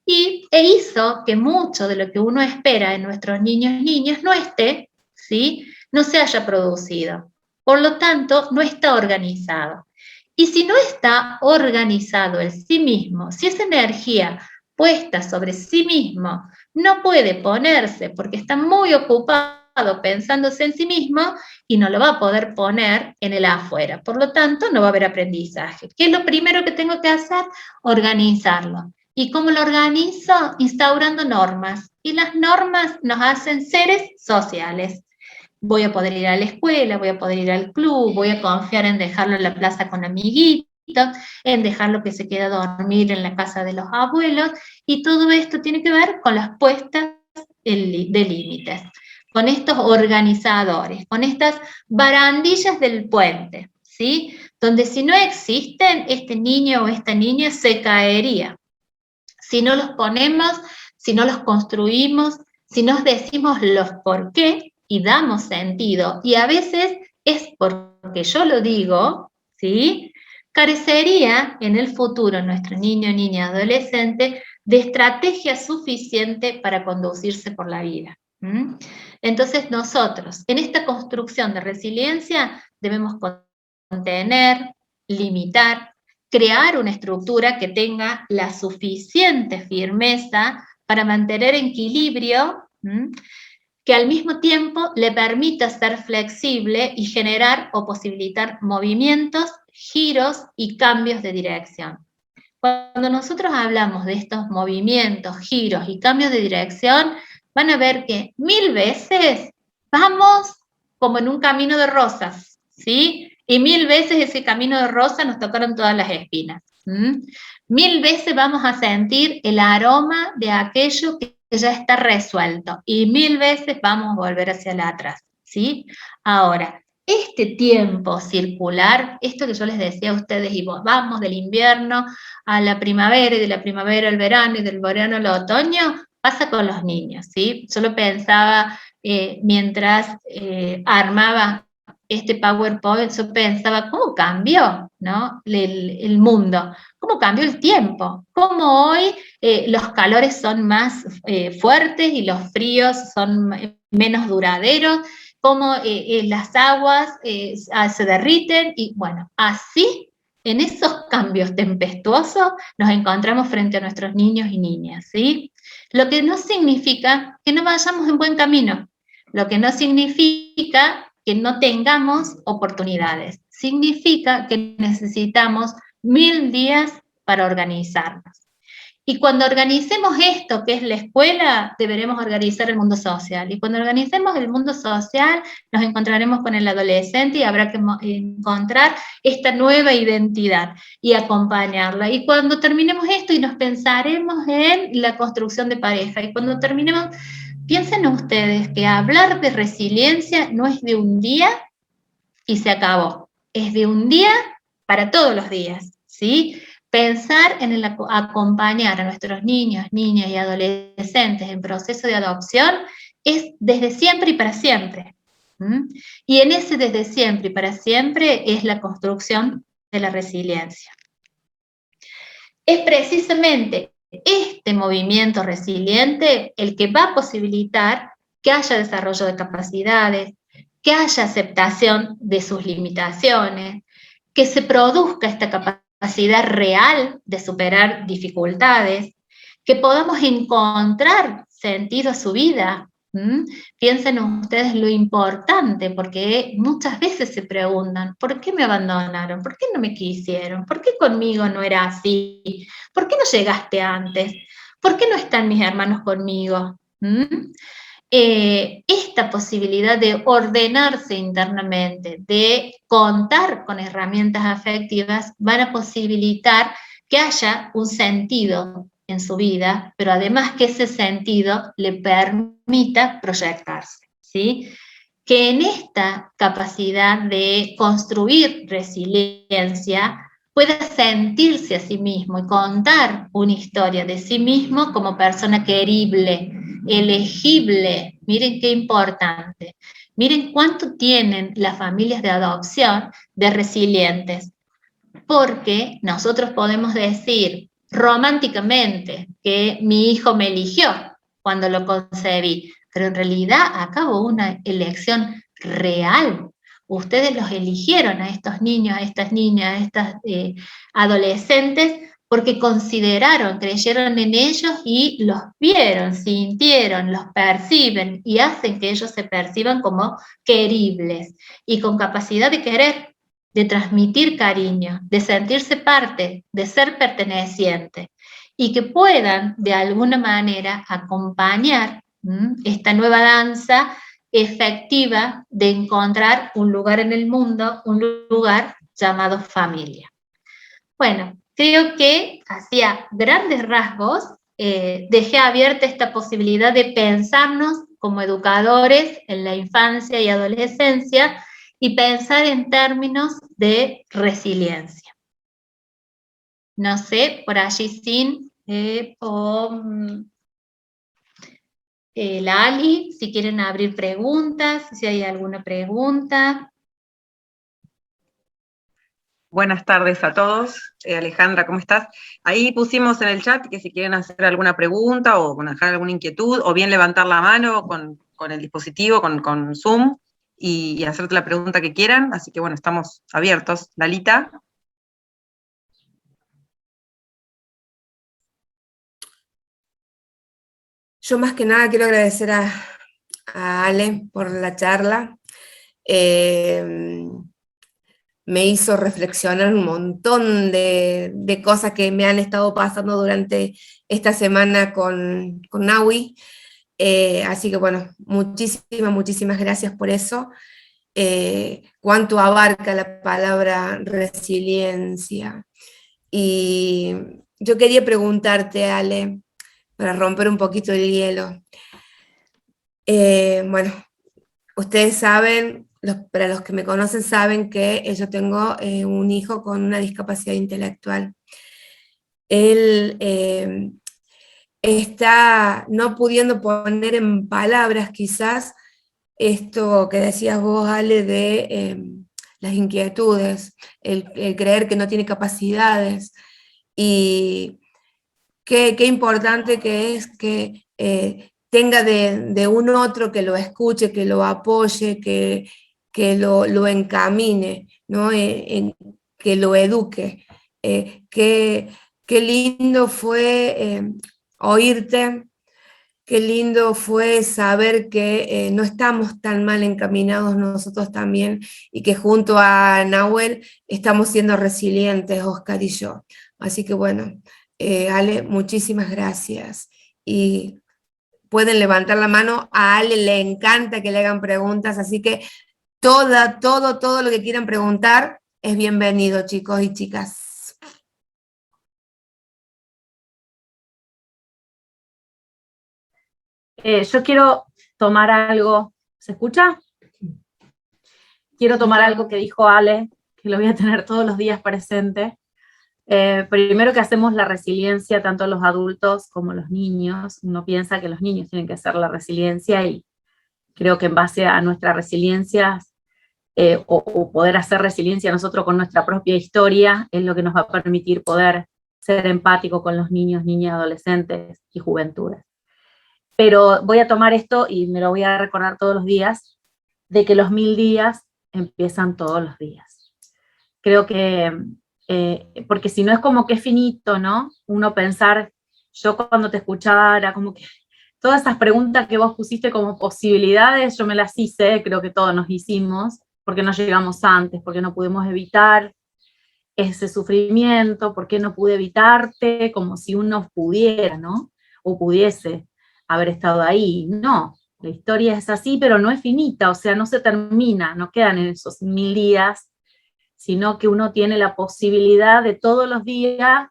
e hizo que mucho de lo que uno espera en nuestros niños y niñas no esté, ¿sí? No se haya producido. Por lo tanto, no está organizado. Y si no está organizado el sí mismo, si esa energía puesta sobre sí mismo no puede ponerse porque está muy ocupado pensándose en sí mismo, y no lo va a poder poner en el afuera. Por lo tanto, no va a haber aprendizaje. ¿Qué es lo primero que tengo que hacer? Organizarlo. ¿Y cómo lo organizo? Instaurando normas. Y las normas nos hacen seres sociales. Voy a poder ir a la escuela, voy a poder ir al club, voy a confiar en dejarlo en la plaza con amiguitos, en dejarlo que se quede a dormir en la casa de los abuelos, y todo esto tiene que ver con las puestas de límites, con estos organizadores, con estas barandillas del puente, ¿sí? Donde si no existen, este niño o esta niña se caería. Si no los ponemos, si no los construimos, si nos decimos los por qué, y damos sentido, y a veces es porque yo lo digo, ¿sí? carecería en el futuro nuestro niño, niña, adolescente de estrategia suficiente para conducirse por la vida. Entonces nosotros, en esta construcción de resiliencia, debemos contener, limitar, crear una estructura que tenga la suficiente firmeza para mantener equilibrio, que al mismo tiempo le permita ser flexible y generar o posibilitar movimientos, giros y cambios de dirección. Cuando nosotros hablamos de estos movimientos, giros y cambios de dirección, van a ver que 1000 veces vamos como en un camino de rosas, ¿sí? Y 1000 veces ese camino de rosas nos tocaron todas las espinas. 1000 veces vamos a sentir el aroma de aquello que ya está resuelto y 1000 veces vamos a volver hacia atrás, ¿sí? Ahora, este tiempo circular, esto que yo les decía a ustedes, y vamos del invierno a la primavera, y de la primavera al verano, y del verano al otoño, pasa con los niños, ¿sí? Yo lo pensaba mientras armaba este PowerPoint, yo pensaba, ¿cómo cambió, no? el mundo? ¿Cómo cambió el tiempo? ¿Cómo hoy los calores son más fuertes y los fríos son menos duraderos? Cómo las aguas se derriten, y bueno, así, en esos cambios tempestuosos, nos encontramos frente a nuestros niños y niñas, ¿sí? Lo que no significa que no vayamos en buen camino, lo que no significa que no tengamos oportunidades, significa que necesitamos 1000 días para organizarnos. Y cuando organicemos esto, que es la escuela, deberemos organizar el mundo social. Y cuando organicemos el mundo social, nos encontraremos con el adolescente y habrá que encontrar esta nueva identidad y acompañarla. Y cuando terminemos esto y nos pensaremos en la construcción de pareja. Y cuando terminemos, piensen ustedes que hablar de resiliencia no es de un día y se acabó. Es de un día para todos los días, ¿sí? Pensar en el acompañar a nuestros niños, niñas y adolescentes en proceso de adopción es desde siempre y para siempre. Y en ese desde siempre y para siempre es la construcción de la resiliencia. Es precisamente este movimiento resiliente el que va a posibilitar que haya desarrollo de capacidades, que haya aceptación de sus limitaciones, que se produzca esta capacidad real de superar dificultades, que podamos encontrar sentido a su vida. Piensen ustedes lo importante, porque muchas veces se preguntan, ¿por qué me abandonaron? ¿Por qué no me quisieron? ¿Por qué conmigo no era así? ¿Por qué no llegaste antes? ¿Por qué no están mis hermanos conmigo? Esta posibilidad de ordenarse internamente, de contar con herramientas afectivas, van a posibilitar que haya un sentido en su vida, pero además que ese sentido le permita proyectarse, ¿sí? Que en esta capacidad de construir resiliencia pueda sentirse a sí mismo y contar una historia de sí mismo como persona querible, elegible. Miren qué importante. Miren cuánto tienen las familias de adopción de resilientes, porque nosotros podemos decir románticamente que mi hijo me eligió cuando lo concebí, pero en realidad acá hubo una elección real. Ustedes los eligieron a estos niños, a estas niñas, a estas adolescentes, porque consideraron, creyeron en ellos y los vieron, sintieron, los perciben y hacen que ellos se perciban como queribles y con capacidad de querer, de transmitir cariño, de sentirse parte, de ser perteneciente, y que puedan de alguna manera acompañar esta nueva danza efectiva de encontrar un lugar en el mundo, un lugar llamado familia. Bueno, creo que hacia grandes rasgos dejé abierta esta posibilidad de pensarnos como educadores en la infancia y adolescencia y pensar en términos de resiliencia. No sé, por allí Sin o Lali, si quieren abrir preguntas, si hay alguna pregunta. Buenas tardes a todos. Alejandra, ¿cómo estás? Ahí pusimos en el chat que si quieren hacer alguna pregunta o dejar alguna inquietud, o bien levantar la mano con el dispositivo, con Zoom, y hacerte la pregunta que quieran. Así que bueno, estamos abiertos. Lalita. Yo más que nada quiero agradecer a Ale por la charla. Me hizo reflexionar un montón de cosas que me han estado pasando durante esta semana con Naui. Así que bueno, muchísimas gracias por eso. Cuánto abarca la palabra resiliencia. Y yo quería preguntarte, Ale, para romper un poquito el hielo. Bueno, ustedes saben, para los que me conocen saben que yo tengo un hijo con una discapacidad intelectual. Él está no pudiendo poner en palabras quizás esto que decías vos, Ale, de las inquietudes, el creer que no tiene capacidades, y qué importante que es que tenga de un otro que lo escuche, que lo apoye, que lo encamine, ¿no? Que lo eduque. Qué lindo fue oírte, qué lindo fue saber que no estamos tan mal encaminados nosotros también, y que junto a Nahuel estamos siendo resilientes, Oscar y yo. Así que bueno, Ale, muchísimas gracias. Y pueden levantar la mano, a Ale le encanta que le hagan preguntas, así que todo lo que quieran preguntar es bienvenido, chicos y chicas. Yo quiero tomar algo, ¿se escucha? Quiero tomar algo que dijo Ale, que lo voy a tener todos los días presente. Primero, que hacemos la resiliencia tanto los adultos como los niños. Uno piensa que los niños tienen que hacer la resiliencia, y creo que en base a nuestra resiliencia, o poder hacer resiliencia nosotros con nuestra propia historia, es lo que nos va a permitir poder ser empático con los niños, niñas, adolescentes y juventudes. Pero voy a tomar esto y me lo voy a recordar todos los días, de que los 1000 días empiezan todos los días. Creo que, porque si no es como que es finito, ¿no? Uno pensar, yo cuando te escuchaba era como que todas esas preguntas que vos pusiste como posibilidades, yo me las hice, creo que todos nos hicimos, porque no llegamos antes, porque no pudimos evitar ese sufrimiento, porque no pude evitarte, como si uno pudiera, ¿no? O pudiese haber estado ahí. No, la historia es así, pero no es finita, o sea, no se termina, no quedan en esos 1000 días, sino que uno tiene la posibilidad de todos los días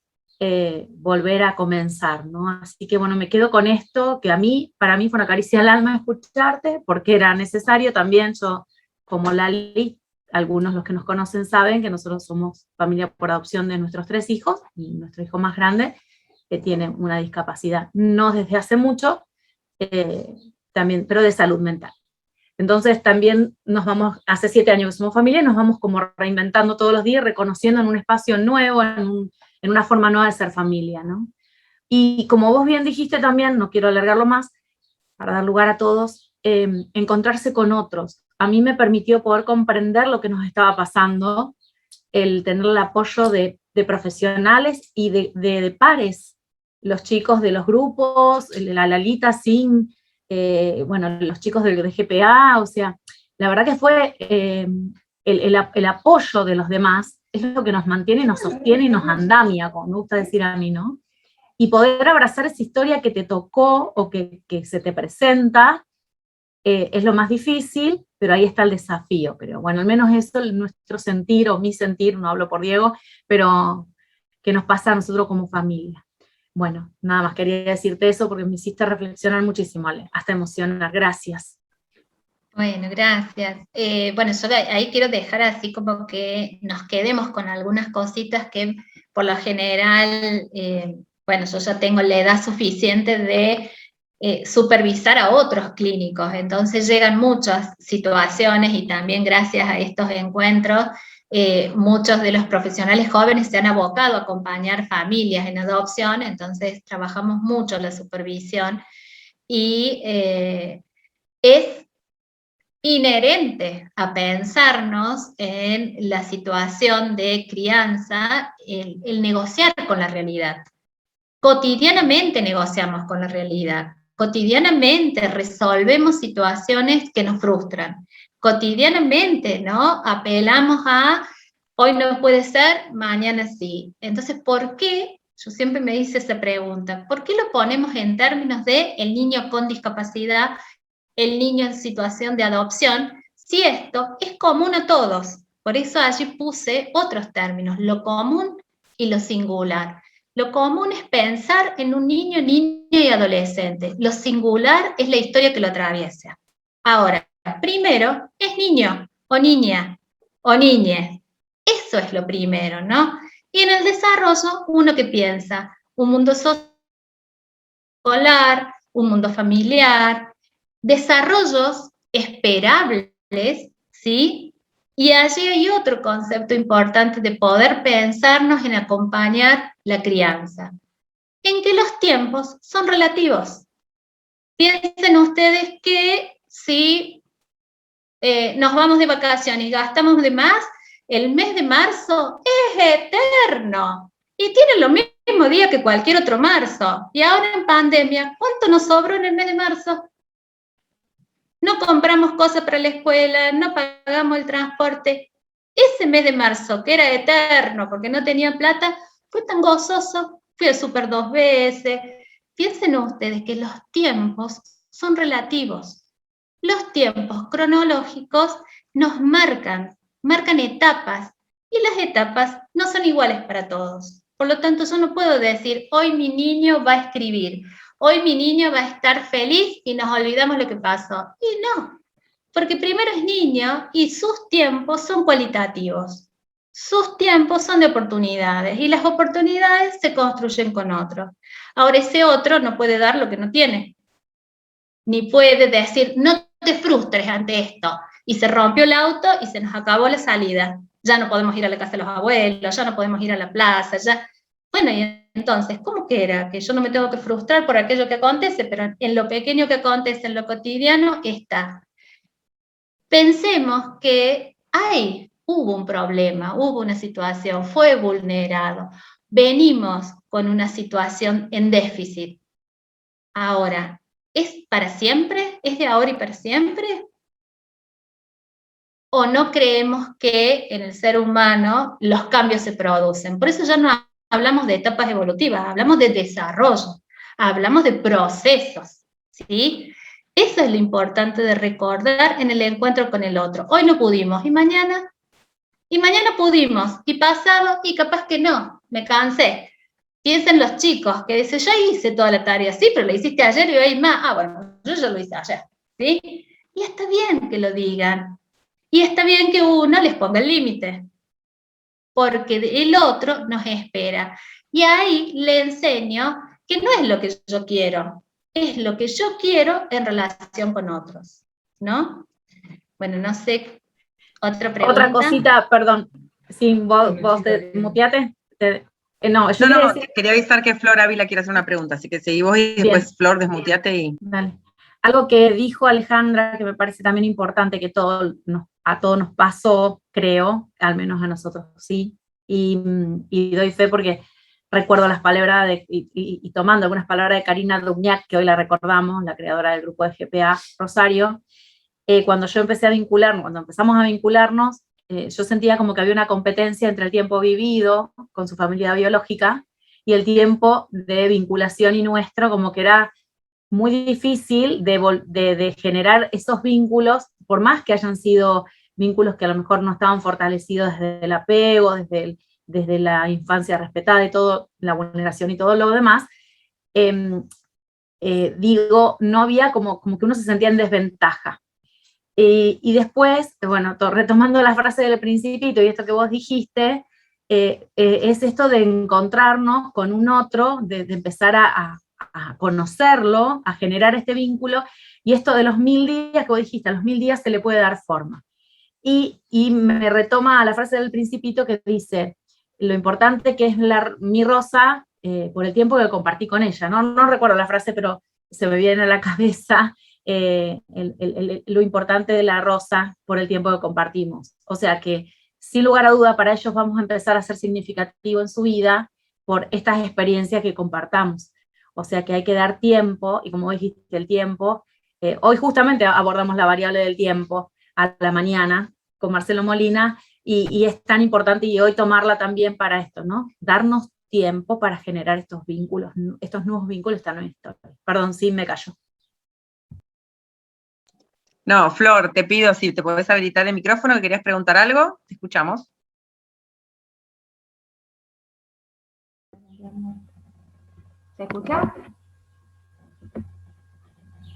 volver a comenzar, ¿no? Así que bueno, me quedo con esto, que para mí fue una caricia al alma escucharte, porque era necesario también. Yo, como Lali, algunos los que nos conocen saben que nosotros somos familia por adopción de nuestros 3 hijos, y nuestro hijo más grande, que tiene una discapacidad, no desde hace mucho, también, pero de salud mental. Entonces también nos vamos, hace 7 años que somos familia, y nos vamos como reinventando todos los días, reconociendo en un espacio nuevo, en una forma nueva de ser familia, ¿no? Y como vos bien dijiste también, no quiero alargarlo más, para dar lugar a todos, encontrarse con otros. A mí me permitió poder comprender lo que nos estaba pasando, el tener el apoyo de profesionales y de pares, los chicos de los grupos, la Lalita Sin, bueno, los chicos de GPA, o sea, la verdad que fue el apoyo de los demás, es lo que nos mantiene, nos sostiene y nos andamia, como me gusta decir a mí, ¿no? Y poder abrazar esa historia que te tocó o que se te presenta, es lo más difícil, pero ahí está el desafío, creo. Bueno, al menos eso, nuestro sentir, o mi sentir, no hablo por Diego, pero que nos pasa a nosotros como familia. Bueno, nada más quería decirte eso porque me hiciste reflexionar muchísimo, Ale, hasta emocionar. Gracias. Bueno, gracias. Bueno, yo ahí quiero dejar así como que nos quedemos con algunas cositas que por lo general, bueno, yo ya tengo la edad suficiente de supervisar a otros clínicos, entonces llegan muchas situaciones, y también gracias a estos encuentros muchos de los profesionales jóvenes se han abocado a acompañar familias en adopción, entonces trabajamos mucho la supervisión y es inherente a pensarnos en la situación de crianza, el negociar con la realidad. Cotidianamente negociamos con la realidad, cotidianamente resolvemos situaciones que nos frustran, cotidianamente, ¿no? Apelamos a, hoy no puede ser, mañana sí. Entonces, ¿por qué? Yo siempre me hice esa pregunta, ¿por qué lo ponemos en términos de el niño con discapacidad, el niño en situación de adopción, si esto es común a todos? Por eso allí puse otros términos, lo común y lo singular. Lo común es pensar en un niño, niña y adolescente. Lo singular es la historia que lo atraviesa. Ahora, primero es niño o niña o niñe. Eso es lo primero, ¿no? Y en el desarrollo, uno que piensa, un mundo escolar, un mundo familiar, desarrollos esperables, ¿sí? Y allí hay otro concepto importante de poder pensarnos en acompañar la crianza, en que los tiempos son relativos. Piensen ustedes que si nos vamos de vacaciones y gastamos de más, el mes de marzo es eterno y tiene lo mismo día que cualquier otro marzo. Y ahora en pandemia, ¿cuánto nos sobró en el mes de marzo? No compramos cosas para la escuela, no pagamos el transporte. Ese mes de marzo, que era eterno porque no tenía plata, fue tan gozoso. Fui al súper 2 veces. Piensen ustedes que los tiempos son relativos. Los tiempos cronológicos nos marcan etapas, y las etapas no son iguales para todos. Por lo tanto, yo no puedo decir, hoy mi niño va a escribir, hoy mi niño va a estar feliz y nos olvidamos lo que pasó. Y no, porque primero es niño y sus tiempos son cualitativos. Sus tiempos son de oportunidades y las oportunidades se construyen con otro. Ahora ese otro no puede dar lo que no tiene. Ni puede decir, no te frustres ante esto. Y se rompió el auto y se nos acabó la salida. Ya no podemos ir a la casa de los abuelos, ya no podemos ir a la plaza, ya... Bueno, y entonces, ¿cómo que era? Que yo no me tengo que frustrar por aquello que acontece, pero en lo pequeño que acontece, en lo cotidiano, está. Pensemos que hubo un problema, hubo una situación, fue vulnerado. Venimos con una situación en déficit. Ahora, ¿es para siempre? ¿Es de ahora y para siempre? ¿O no creemos que en el ser humano los cambios se producen? Por eso ya no hablamos de etapas evolutivas, hablamos de desarrollo, hablamos de procesos, ¿sí? Eso es lo importante de recordar en el encuentro con el otro. Hoy no pudimos, ¿y mañana? Y mañana pudimos, y pasado, y capaz que no, me cansé. Piensen los chicos que dicen, yo hice toda la tarea, sí, pero la hiciste ayer y hoy más. Ah, bueno, yo ya lo hice ayer, ¿sí? Y está bien que lo digan. Y está bien que uno les ponga el límite, porque el otro nos espera. Y ahí le enseño que no es lo que yo quiero, es lo que yo quiero en relación con otros, ¿no? Bueno, no sé, otra pregunta. Otra cosita, perdón, sí, vos te muteate. No, quería avisar que Flor Ávila quiere hacer una pregunta, así que seguí vos y después bien. Flor, desmuteate y... Dale. Algo que dijo Alejandra, que me parece también importante, que a todos nos pasó, creo, al menos a nosotros sí, y doy fe porque recuerdo las palabras y tomando algunas palabras de Karina Dubniak, que hoy la recordamos, la creadora del grupo de GPA Rosario, cuando empezamos a vincularnos, yo sentía como que había una competencia entre el tiempo vivido con su familia biológica y el tiempo de vinculación y nuestro, como que era muy difícil de generar esos vínculos, por más que hayan sido vínculos que a lo mejor no estaban fortalecidos desde el apego, desde la infancia respetada y todo, la vulneración y todo lo demás, no había como que uno se sentía en desventaja. Y después, bueno, retomando la frase del principito y esto que vos dijiste, es esto de encontrarnos con un otro, de empezar a conocerlo, a generar este vínculo, y esto de los 1000 días que vos dijiste, a los 1000 días se le puede dar forma. y me retoma la frase del Principito que dice, lo importante que es mi Rosa por el tiempo que compartí con ella, no recuerdo la frase, pero se me viene a la cabeza lo importante de la Rosa por el tiempo que compartimos. O sea que, sin lugar a duda, para ellos vamos a empezar a ser significativo en su vida por estas experiencias que compartamos. O sea que hay que dar tiempo, y como dijiste, el tiempo, hoy justamente abordamos la variable del tiempo a la mañana con Marcelo Molina, y es tan importante, y hoy tomarla también para esto, ¿no? Darnos tiempo para generar estos vínculos, estos nuevos vínculos están en esto. Perdón, sí, me callo. No, Flor, te pido si te podés habilitar el micrófono, que querías preguntar algo, te escuchamos. ¿Se escucha?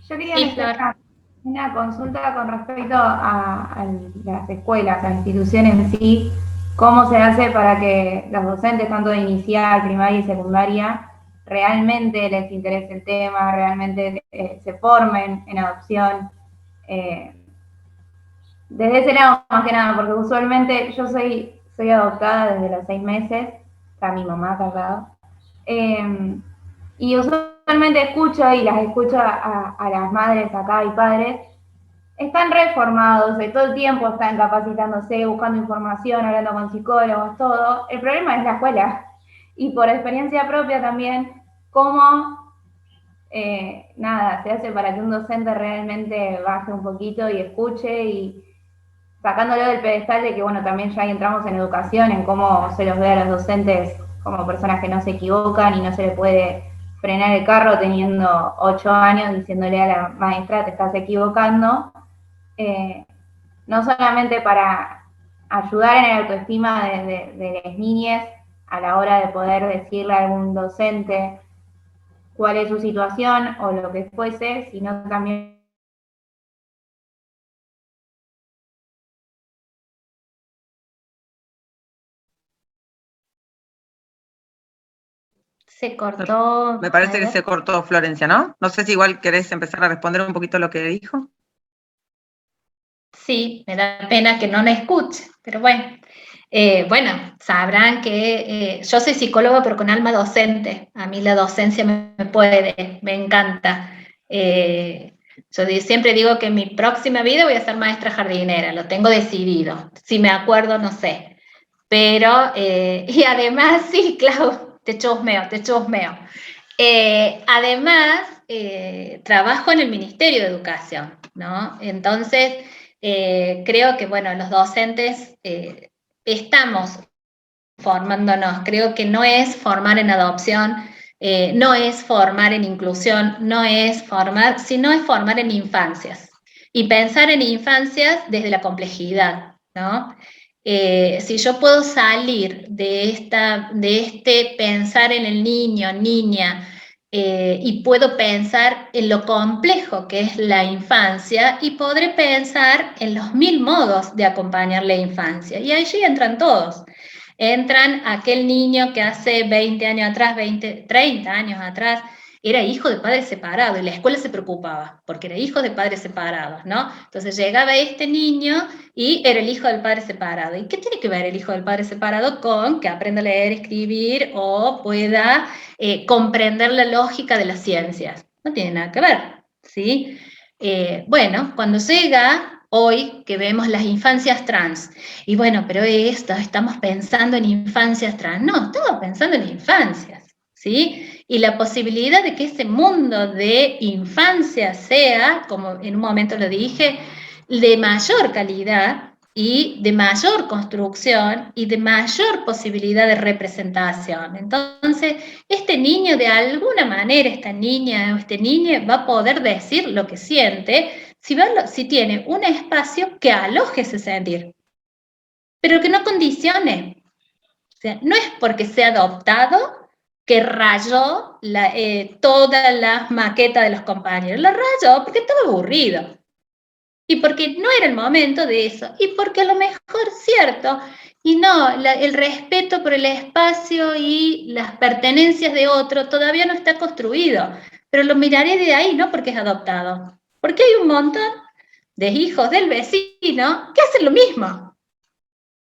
Yo quería hacer una consulta con respecto a las escuelas, a la institución en sí, cómo se hace para que los docentes, tanto de inicial, primaria y secundaria, realmente les interese el tema, realmente se formen en adopción. Desde ese lado, más que nada, porque usualmente yo soy adoptada desde los 6 meses, está mi mamá casada, y usualmente escucho, y las escucho a las madres acá y padres, están reformados, todo el tiempo están capacitándose, buscando información, hablando con psicólogos, todo. El problema es la escuela. Y por experiencia propia también, cómo, se hace para que un docente realmente baje un poquito y escuche, y sacándolo del pedestal de que, bueno, también ya entramos en educación, en cómo se los ve a los docentes como personas que no se equivocan y no se le puede frenar el carro teniendo 8 años diciéndole a la maestra te estás equivocando, no solamente para ayudar en la autoestima de las niñas a la hora de poder decirle a algún docente cuál es su situación o lo que fuese, sino también Se cortó. Me parece que se cortó, Florencia, ¿no? No sé si igual querés empezar a responder un poquito lo que dijo. Sí, me da pena que no me escuche, pero bueno. Bueno, sabrán que yo soy psicóloga, pero con alma docente. A mí la docencia me encanta. Yo siempre digo que en mi próxima vida voy a ser maestra jardinera, lo tengo decidido. Si me acuerdo, no sé. Pero, y además, sí, Clau, te chusmeo. Además, trabajo en el Ministerio de Educación, ¿no? Entonces, creo que, bueno, los docentes estamos formándonos. Creo que no es formar en adopción, no es formar en inclusión, no es formar, sino es formar en infancias. Y pensar en infancias desde la complejidad, ¿no? Si yo puedo salir de este pensar en el niño, niña, y puedo pensar en lo complejo que es la infancia, y podré pensar en los 1000 modos de acompañar la infancia. Y allí entran todos. Entran aquel niño que hace 20 años atrás, 30 años atrás, era hijo de padres separados, y la escuela se preocupaba, porque era hijo de padres separados, ¿no? Entonces llegaba este niño y era el hijo del padre separado. ¿Y qué tiene que ver el hijo del padre separado con que aprenda a leer, escribir, o pueda comprender la lógica de las ciencias? No tiene nada que ver, ¿sí? Bueno, cuando llega hoy que vemos las infancias trans, y bueno, pero estamos pensando en infancias trans. No, estamos pensando en infancias, ¿sí? Y la posibilidad de que ese mundo de infancia sea, como en un momento lo dije, de mayor calidad y de mayor construcción y de mayor posibilidad de representación. Entonces, este niño de alguna manera, esta niña o este niño va a poder decir lo que siente si tiene un espacio que aloje ese sentir, pero que no condicione. O sea, no es porque sea adoptado que rayó todas las maquetas de los compañeros. Lo rayó porque estaba aburrido. Y porque no era el momento de eso. Y porque a lo mejor, cierto, y no, el respeto por el espacio y las pertenencias de otro todavía no está construido. Pero lo miraré de ahí, no porque es adoptado. Porque hay un montón de hijos del vecino que hacen lo mismo.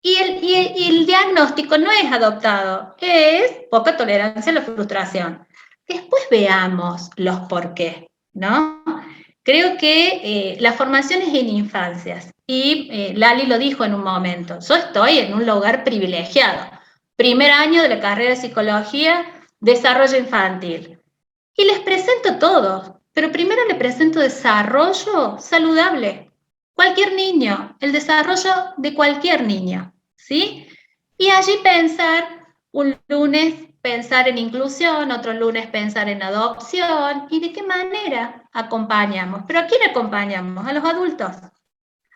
Y el diagnóstico no es adoptado, es poca tolerancia a la frustración. Después veamos los por qué, ¿no? Creo que la formación es en infancias, y Lali lo dijo en un momento, yo estoy en un lugar privilegiado. Primer año de la carrera de psicología, desarrollo infantil. Y les presento todo, pero primero les presento desarrollo saludable. Cualquier niño, el desarrollo de cualquier niño, ¿sí? Y allí pensar, un lunes pensar en inclusión, otro lunes pensar en adopción, y de qué manera acompañamos. ¿Pero a quién acompañamos? A los adultos.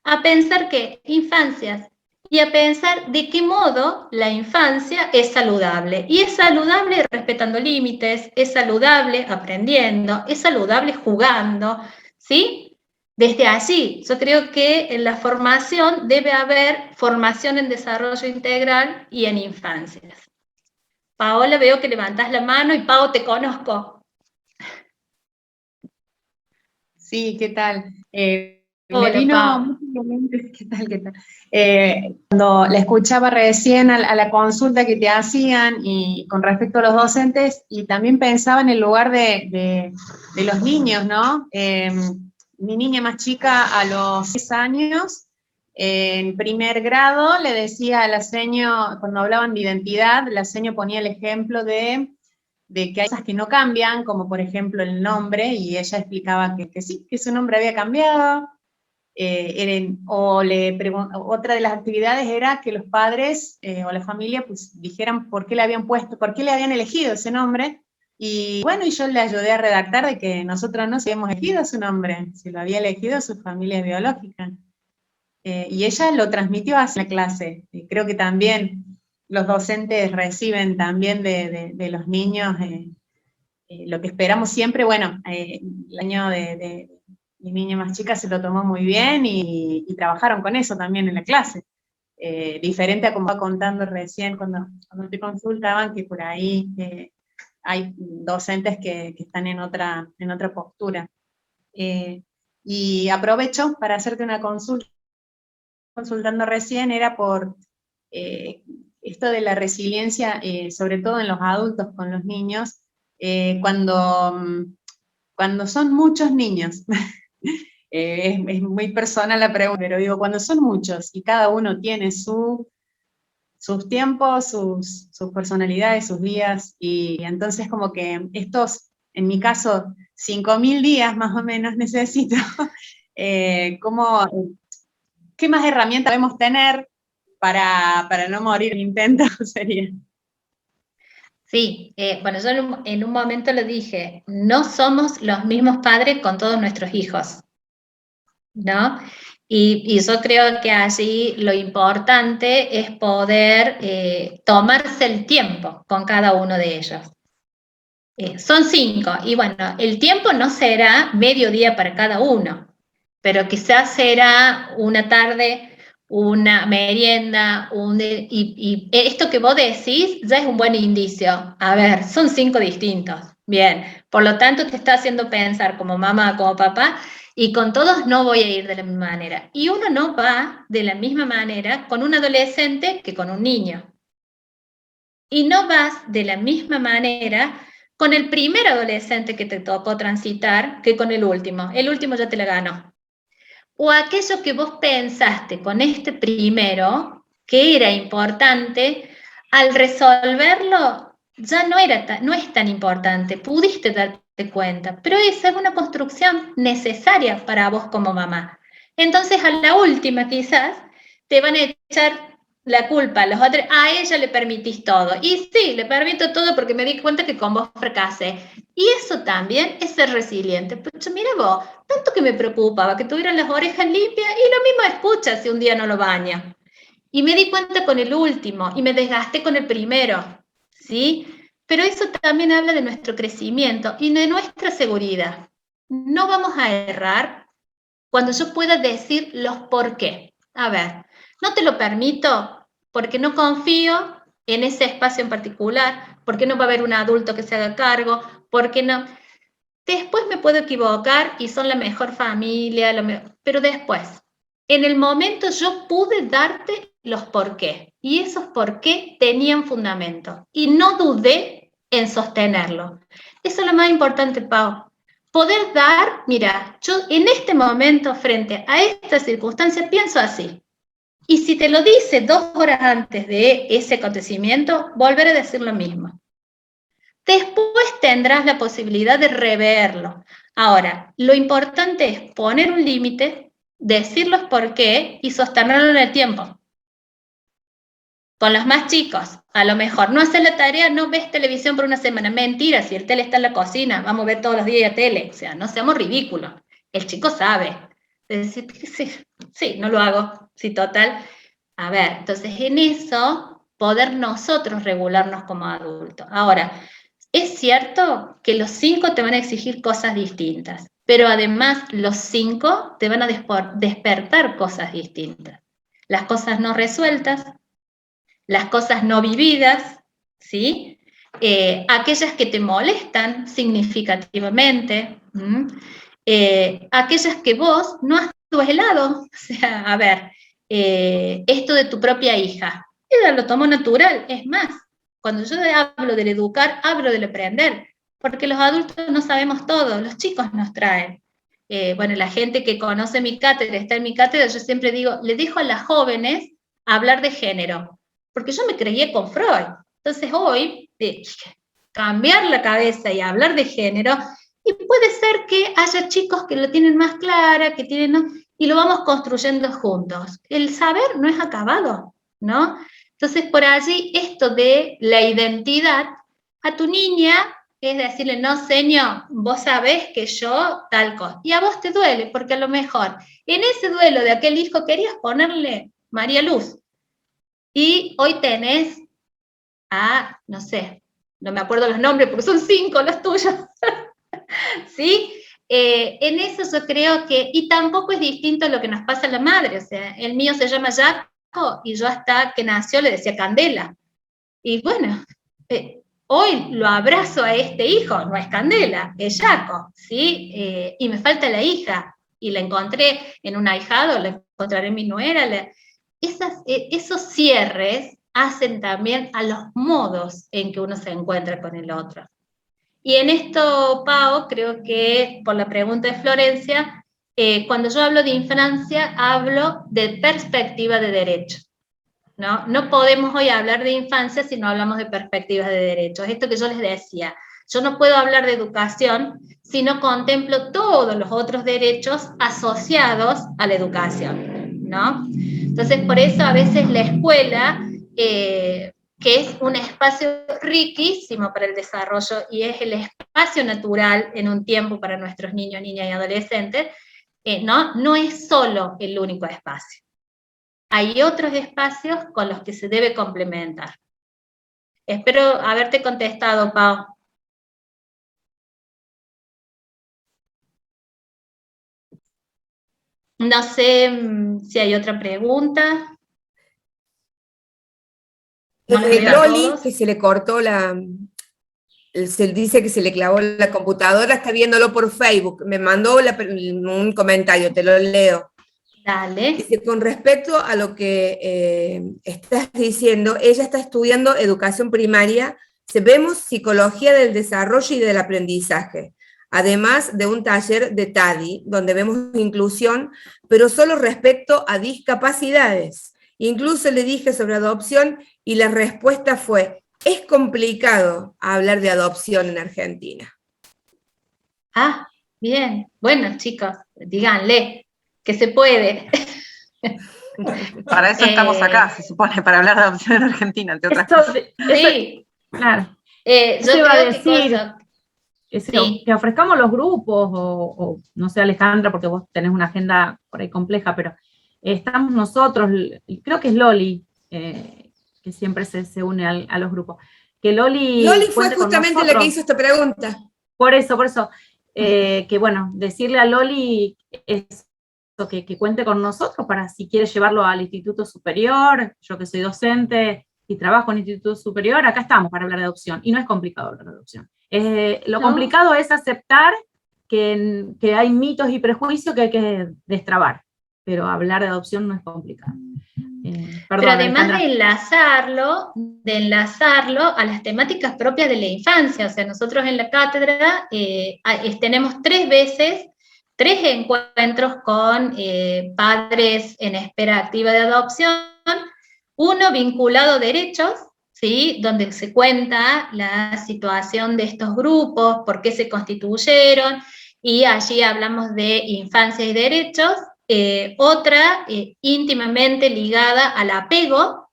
A pensar que infancias, y a pensar de qué modo la infancia es saludable. Y es saludable respetando límites, es saludable aprendiendo, es saludable jugando, ¿sí? Desde allí, yo creo que en la formación debe haber formación en desarrollo integral y en infancias. Paola, veo que levantás la mano, y Pao, te conozco. Sí, ¿qué tal? Hola, Me vino Pao. mucho a la mente, ¿qué tal, qué tal? Cuando la escuchaba recién a la consulta que te hacían y con respecto a los docentes, y también pensaba en el lugar de los niños, ¿no? Mi niña más chica a los 6 años, en primer grado, le decía a la seño, cuando hablaban de identidad, la seño ponía el ejemplo de que hay cosas que no cambian, como por ejemplo el nombre, y ella explicaba que sí, que su nombre había cambiado. Otra de las actividades era que los padres o la familia pues dijeran por qué le habían puesto, por qué le habían elegido ese nombre, y bueno, y yo le ayudé a redactar de que nosotros no habíamos elegido su nombre, se lo había elegido su familia biológica. Y ella lo transmitió hacia la clase, y creo que también los docentes reciben también de los niños lo que esperamos siempre. Bueno, el año de mi niña más chica se lo tomó muy bien y trabajaron con eso también en la clase. Diferente a como estaba contando recién cuando te consultaban, que por ahí hay docentes que están en otra postura. Y aprovecho para hacerte una consulta. Consultando recién era por esto de la resiliencia, sobre todo en los adultos con los niños, cuando son muchos niños. Es muy personal la pregunta, pero digo, cuando son muchos y cada uno tiene sus tiempos, sus personalidades, sus días, y entonces como que estos, en mi caso, 5.000 días más o menos necesito, ¿qué más herramientas debemos tener para no morir en intento? Sería. Sí, bueno, yo en un momento lo dije, no somos los mismos padres con todos nuestros hijos, ¿no? Y yo creo que allí lo importante es poder tomarse el tiempo con cada uno de ellos. Son 5, y bueno, el tiempo no será mediodía para cada uno, pero quizás será una tarde, una merienda, y esto que vos decís ya es un buen indicio. A ver, son 5 distintos. Bien, por lo tanto te está haciendo pensar como mamá, como papá, y con todos no voy a ir de la misma manera. Y uno no va de la misma manera con un adolescente que con un niño. Y no vas de la misma manera con el primer adolescente que te tocó transitar que con el último. El último ya te la ganó. O aquello que vos pensaste con este primero, que era importante, al resolverlo ya no es tan importante, pudiste darte cuenta, pero esa es una construcción necesaria para vos como mamá. Entonces a la última quizás te van a echar la culpa a los otros, a ella le permitís todo. Y sí, le permito todo porque me di cuenta que con vos fracasé. Y eso también es ser resiliente. Pero mira vos, tanto que me preocupaba que tuvieran las orejas limpias, y lo mismo escucha si un día no lo baña. Y me di cuenta con el último y me desgasté con el primero, ¿sí? Pero eso también habla de nuestro crecimiento y de nuestra seguridad. No vamos a errar cuando yo pueda decir los por qué. A ver, no te lo permito porque no confío en ese espacio en particular, porque no va a haber un adulto que se haga cargo, porque no. Después me puedo equivocar y son la mejor familia, pero después, en el momento yo pude darte los por qué, y esos por qué tenían fundamento, y no dudé en sostenerlo. Eso es lo más importante, Pau. Poder dar, mira, yo en este momento, frente a esta circunstancia, pienso así. Y si te lo dice 2 horas antes de ese acontecimiento, volver a decir lo mismo. Después tendrás la posibilidad de reverlo. Ahora, lo importante es poner un límite, decirlos por qué y sostenerlo en el tiempo. Con los más chicos, a lo mejor no haces la tarea, no ves televisión por una semana. Mentira, si el tele está en la cocina, vamos a ver todos los días tele. O sea, no seamos ridículos. El chico sabe. Decir, sí, no lo hago. Sí, total. A ver, entonces en eso, poder nosotros regularnos como adultos. Ahora, es cierto que los 5 te van a exigir cosas distintas, pero además los 5 te van a despertar cosas distintas. Las cosas no resueltas, las cosas no vividas, ¿sí? Aquellas que te molestan significativamente, aquellas que vos no has duelado. O sea, a ver, esto de tu propia hija, ella lo tomó natural, es más, cuando yo hablo del educar, hablo del aprender, porque los adultos no sabemos todo, los chicos nos traen. Bueno, la gente que conoce mi cátedra, está en mi cátedra, yo siempre digo, le dejo a las jóvenes hablar de género, porque yo me crié con Freud. Entonces hoy, cambiar la cabeza y hablar de género, y puede ser que haya chicos que lo tienen más clara, que tienen, y lo vamos construyendo juntos. El saber no es acabado, ¿no? Entonces, por allí, esto de la identidad, a tu niña es decirle, no, señor, vos sabés que yo tal cosa. Y a vos te duele, porque a lo mejor en ese duelo de aquel hijo querías ponerle María Luz. Y hoy tenés a, no sé, no me acuerdo los nombres, porque son 5 los tuyos. ¿Sí? En eso yo creo que, y tampoco es distinto a lo que nos pasa a la madre. O sea, el mío se llama Jack, y yo hasta que nació le decía Candela. Y bueno, hoy lo abrazo a este hijo, no es Candela, es Jaco, ¿sí? Y me falta la hija, y la encontré en un ahijado, la encontraré en mi nuera. Esos cierres hacen también a los modos en que uno se encuentra con el otro. Y en esto, Pau, creo que por la pregunta de Florencia, cuando yo hablo de infancia, hablo de perspectiva de derecho, ¿no? No podemos hoy hablar de infancia si no hablamos de perspectivas de derechos. Esto que yo les decía, yo no puedo hablar de educación si no contemplo todos los otros derechos asociados a la educación, ¿no? Entonces, por eso a veces la escuela, que es un espacio riquísimo para el desarrollo y es el espacio natural en un tiempo para nuestros niños, niñas y adolescentes, no es solo el único espacio. Hay otros espacios con los que se debe complementar. Espero haberte contestado, Pau. No sé si hay otra pregunta. No los veo a Loli, todos. que se le cortó se dice que se le clavó la computadora, está viéndolo por Facebook. Me mandó un comentario, te lo leo. Dale. Dice, con respecto a lo que estás diciendo, ella está estudiando educación primaria, vemos psicología del desarrollo y del aprendizaje, además de un taller de TADI, donde vemos inclusión, pero solo respecto a discapacidades. Incluso le dije sobre adopción y la respuesta fue, es complicado hablar de adopción en Argentina. Ah, bien. Bueno, chicos, díganle que se puede. Para eso estamos acá, se supone, para hablar de adopción en Argentina, entre otras cosas. Sí, claro. yo iba a creo decir, Sí. que ofrezcamos los grupos, o no sé, Alejandra, porque vos tenés una agenda por ahí compleja, pero estamos nosotros, creo que es Loli, que siempre se une a los grupos. Que Loli fue justamente la que hizo esta pregunta. Por eso, que bueno, decirle a Loli eso, que cuente con nosotros para si quiere llevarlo al Instituto Superior, yo que soy docente y trabajo en Instituto Superior, acá estamos para hablar de adopción, y no es complicado hablar de adopción. Lo complicado es aceptar que hay mitos y prejuicios que hay que destrabar, pero hablar de adopción no es complicado. Perdón, pero además Alejandra. de enlazarlo a las temáticas propias de la infancia, o sea, nosotros en la cátedra tenemos 3 veces, 3 encuentros con padres en espera activa de adopción, uno vinculado a derechos, ¿sí? Donde se cuenta la situación de estos grupos, por qué se constituyeron, y allí hablamos de infancia y derechos. Otra íntimamente ligada al apego,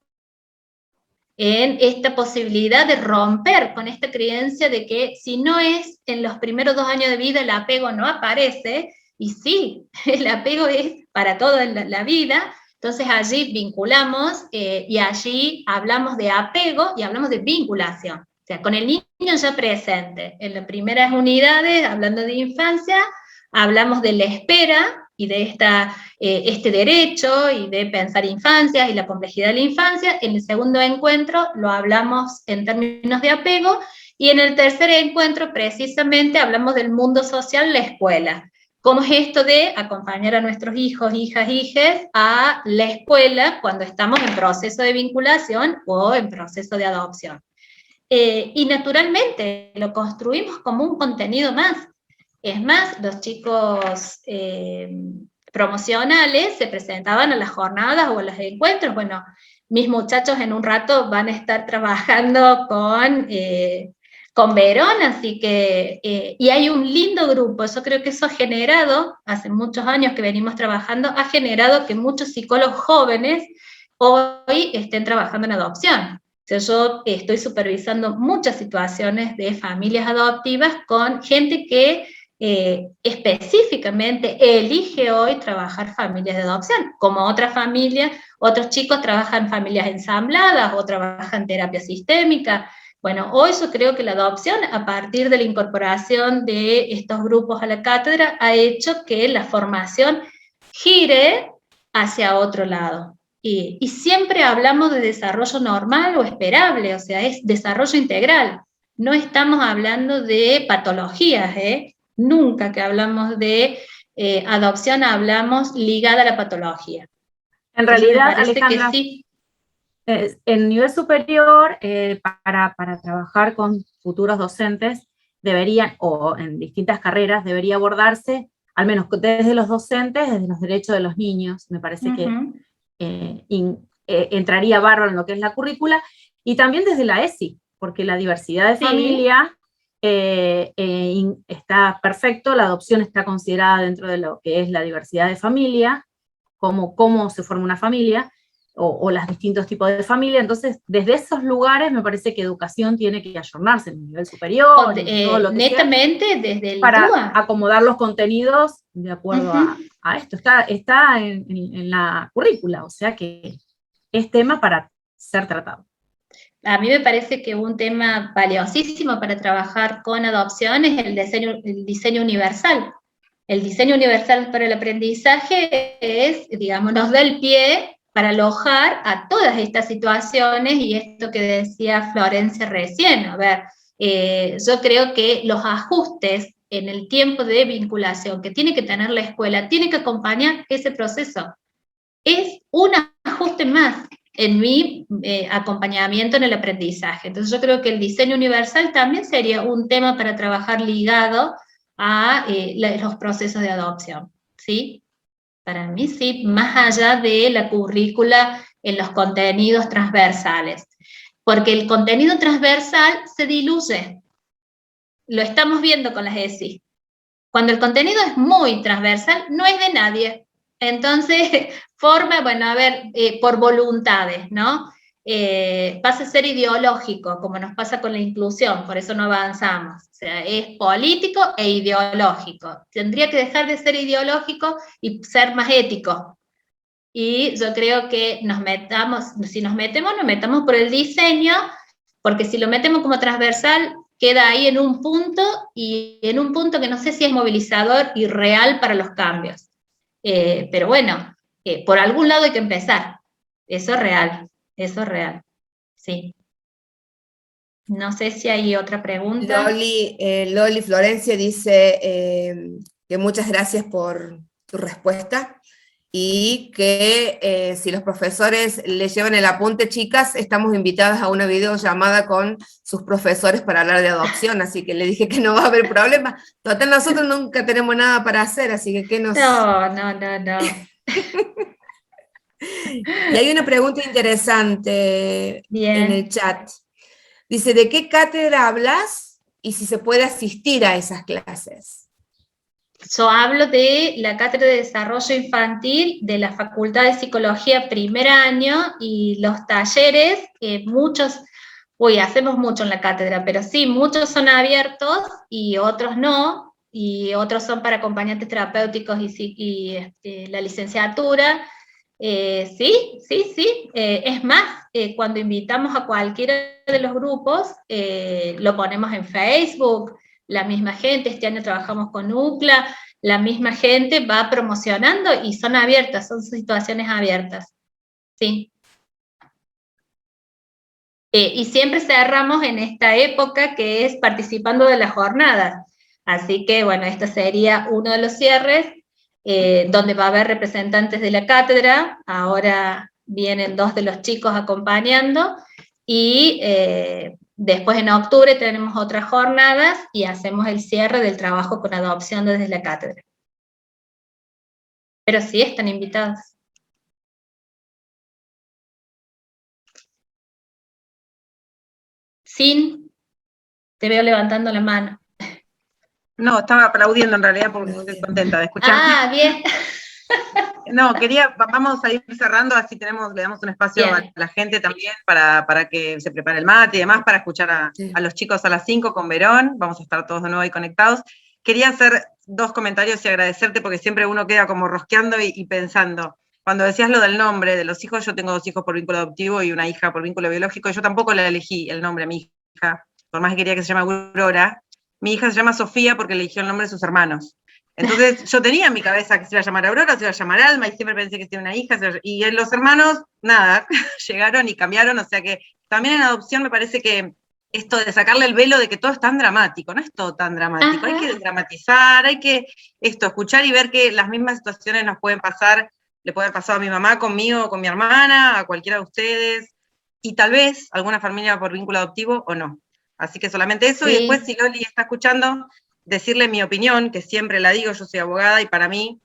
en esta posibilidad de romper con esta creencia de que si no es en los primeros 2 años de vida, el apego no aparece, y sí, el apego es para toda la vida. Entonces allí vinculamos y allí hablamos de apego y hablamos de vinculación. O sea, con el niño ya presente. En las primeras unidades, hablando de infancia, hablamos de la espera y de este derecho y de pensar infancias y la complejidad de la infancia. En el segundo encuentro lo hablamos en términos de apego, y en el tercer encuentro precisamente hablamos del mundo social, la escuela. ¿Cómo es esto de acompañar a nuestros hijos, hijas, hijes a la escuela cuando estamos en proceso de vinculación o en proceso de adopción? Y naturalmente lo construimos como un contenido más. Es más, los chicos promocionales se presentaban a las jornadas o a los encuentros. Bueno, mis muchachos en un rato van a estar trabajando con Verón, así que, y hay un lindo grupo. Yo creo que eso ha generado, hace muchos años que venimos trabajando, ha generado que muchos psicólogos jóvenes hoy estén trabajando en adopción. O sea, yo estoy supervisando muchas situaciones de familias adoptivas con gente que específicamente elige hoy trabajar familias de adopción, como otras familias, otros chicos trabajan familias ensambladas o trabajan terapia sistémica. Bueno, hoy yo creo que la adopción, a partir de la incorporación de estos grupos a la cátedra, ha hecho que la formación gire hacia otro lado. Y siempre hablamos de desarrollo normal o esperable, o sea, es desarrollo integral. No estamos hablando de patologías, Nunca que hablamos de adopción hablamos ligada a la patología. En realidad, Alejandra, Alejandra, sí. En nivel superior, para trabajar con futuros docentes, deberían, o en distintas carreras, debería abordarse, al menos desde los docentes, desde los derechos de los niños. Me parece que entraría bárbaro en lo que es la currícula, y también desde la ESI, porque la diversidad de familia está perfecto, la adopción está considerada dentro de lo que es la diversidad de familia, cómo se forma una familia, o los distintos tipos de familia. Entonces, desde esos lugares me parece que educación tiene que ayornarse en el nivel superior, todo lo que netamente sea, desde el para DUA. acomodar los contenidos de acuerdo a esto. Está en la currícula, o sea que es tema para ser tratado. A mí me parece que un tema valiosísimo para trabajar con adopción es el diseño universal. El diseño universal para el aprendizaje es, digamos, nos da el pie para alojar a todas estas situaciones, y esto que decía Florencia recién. A ver, yo creo que los ajustes en el tiempo de vinculación que tiene que tener la escuela, tiene que acompañar ese proceso. Es un ajuste más en mi acompañamiento en el aprendizaje. Entonces yo creo que el diseño universal también sería un tema para trabajar ligado a los procesos de adopción, ¿sí? Para mí sí, más allá de la currícula en los contenidos transversales, porque el contenido transversal se diluye. Lo estamos viendo con las ESI. Cuando el contenido es muy transversal, no es de nadie. Entonces, forma, bueno, a ver, por voluntades, ¿no? Pasa a ser ideológico, como nos pasa con la inclusión, por eso no avanzamos. O sea, es político e ideológico. Tendría que dejar de ser ideológico y ser más ético. Y yo creo que si nos metemos por el diseño, porque si lo metemos como transversal, queda ahí en un punto, y en un punto que no sé si es movilizador y real para los cambios. Pero bueno, por algún lado hay que empezar. Eso es real, sí. No sé si hay otra pregunta. Loli Florencia dice que muchas gracias por tu respuesta y que si los profesores le llevan el apunte, chicas, estamos invitadas a una videollamada con sus profesores para hablar de adopción, así que le dije que no va a haber problema. Total, nosotros nunca tenemos nada para hacer, así que ¿qué nos...? No. Y hay una pregunta interesante Bien. en el chat. Dice, ¿de qué cátedra hablas y si se puede asistir a esas clases? Yo hablo de la Cátedra de Desarrollo Infantil de la Facultad de Psicología primer año y los talleres, muchos, hacemos mucho en la cátedra, pero sí, muchos son abiertos y otros no, y otros son para acompañantes terapéuticos y la licenciatura. Sí. Es más, cuando invitamos a cualquiera de los grupos, lo ponemos en Facebook, la misma gente, este año trabajamos con UCLA, la misma gente va promocionando y son abiertas, son situaciones abiertas. Sí. Y siempre cerramos en esta época que es participando de las jornadas. Así que, bueno, este sería uno de los cierres, donde va a haber representantes de la cátedra, ahora vienen 2 de los chicos acompañando, y después en octubre tenemos otras jornadas y hacemos el cierre del trabajo con adopción desde la cátedra. Pero sí están invitados. Sin, te veo levantando la mano. No, estaba aplaudiendo en realidad porque estoy contenta de escucharte. Ah, bien. No, vamos a ir cerrando, así le damos un espacio Bien. a la gente también para que se prepare el mate y demás, para escuchar a los chicos a las 5 con Verón, vamos a estar todos de nuevo ahí conectados. Quería hacer 2 comentarios y agradecerte, porque siempre uno queda como rosqueando y pensando. Cuando decías lo del nombre de los hijos, yo tengo 2 hijos por vínculo adoptivo y una hija por vínculo biológico, y yo tampoco le elegí el nombre a mi hija, por más que quería que se llame Aurora. Mi hija se llama Sofía porque eligió el nombre de sus hermanos. Entonces yo tenía en mi cabeza que se iba a llamar Aurora, se iba a llamar Alma, y siempre pensé que tenía una hija, y los hermanos, nada, llegaron y cambiaron, o sea que también en adopción me parece que esto de sacarle el velo de que todo es tan dramático, no es todo tan dramático, hay que desdramatizar, hay que escuchar y ver que las mismas situaciones nos pueden pasar, le puede haber pasado a mi mamá conmigo, con mi hermana, a cualquiera de ustedes, y tal vez alguna familia por vínculo adoptivo o no. Así que solamente eso, y después si Loli está escuchando, decirle mi opinión, que siempre la digo, yo soy abogada, y para mí,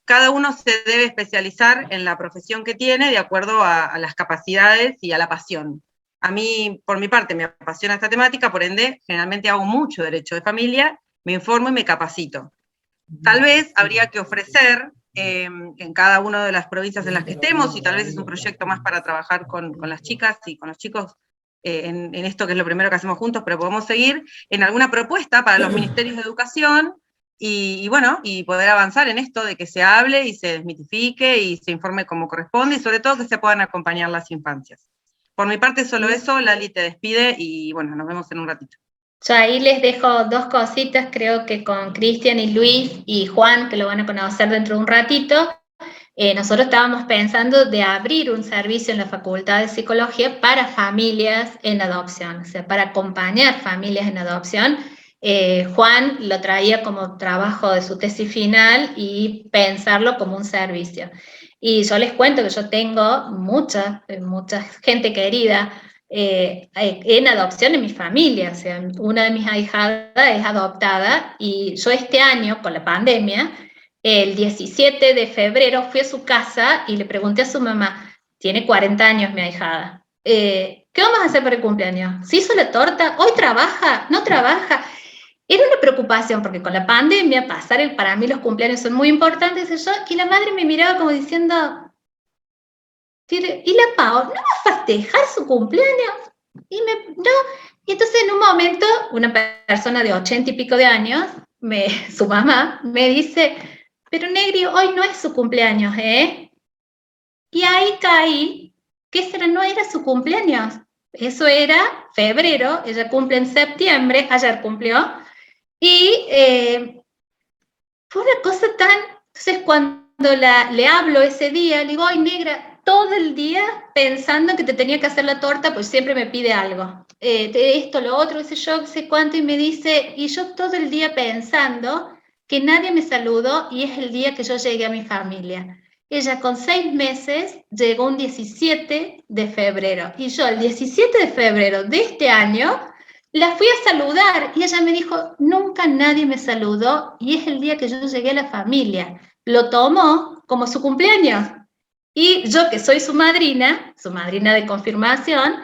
cada uno se debe especializar en la profesión que tiene de acuerdo a las capacidades y a la pasión. A mí, por mi parte, me apasiona esta temática, por ende, generalmente hago mucho derecho de familia, me informo y me capacito. Tal vez habría que ofrecer en cada una de las provincias en las que estemos, y tal vez es un proyecto más para trabajar con las chicas y con los chicos, en esto que es lo primero que hacemos juntos, pero podemos seguir en alguna propuesta para los ministerios de educación, y bueno, y poder avanzar en esto de que se hable y se desmitifique y se informe como corresponde, y sobre todo que se puedan acompañar las infancias. Por mi parte solo eso, Lali te despide, y bueno, nos vemos en un ratito. Yo ahí les dejo 2 cositas, creo que con Cristian y Luis y Juan, que lo van a conocer dentro de un ratito. Nosotros estábamos pensando de abrir un servicio en la Facultad de Psicología para familias en adopción, o sea, para acompañar familias en adopción. Juan lo traía como trabajo de su tesis final y pensarlo como un servicio. Y yo les cuento que yo tengo mucha gente querida en adopción en mi familia, o sea, una de mis ahijadas es adoptada, y yo este año, con la pandemia, el 17 de febrero fui a su casa y le pregunté a su mamá, tiene 40 años mi ahijada, ¿qué vamos a hacer para el cumpleaños? ¿Se hizo la torta? ¿Hoy trabaja? ¿No trabaja? Era una preocupación, porque con la pandemia, para mí los cumpleaños son muy importantes, y la madre me miraba como diciendo, ¿y la Pau no va a festejar su cumpleaños? Y entonces en un momento, una persona de 80 y pico de años, su mamá, me dice, pero Negri, hoy no es su cumpleaños, ¿eh? Y ahí caí, que no era su cumpleaños, eso era febrero, ella cumple en septiembre, ayer cumplió, y fue una cosa tan... Entonces cuando le hablo ese día, le digo, ay negra, todo el día pensando que te tenía que hacer la torta, pues siempre me pide algo. esto, lo otro, qué sé yo, qué sé cuánto, y me dice, y yo todo el día pensando que nadie me saludó y es el día que yo llegué a mi familia. Ella con 6 meses llegó un 17 de febrero, y yo el 17 de febrero de este año la fui a saludar, y ella me dijo, nunca nadie me saludó, y es el día que yo llegué a la familia. Lo tomó como su cumpleaños. Y yo, que soy su madrina de confirmación,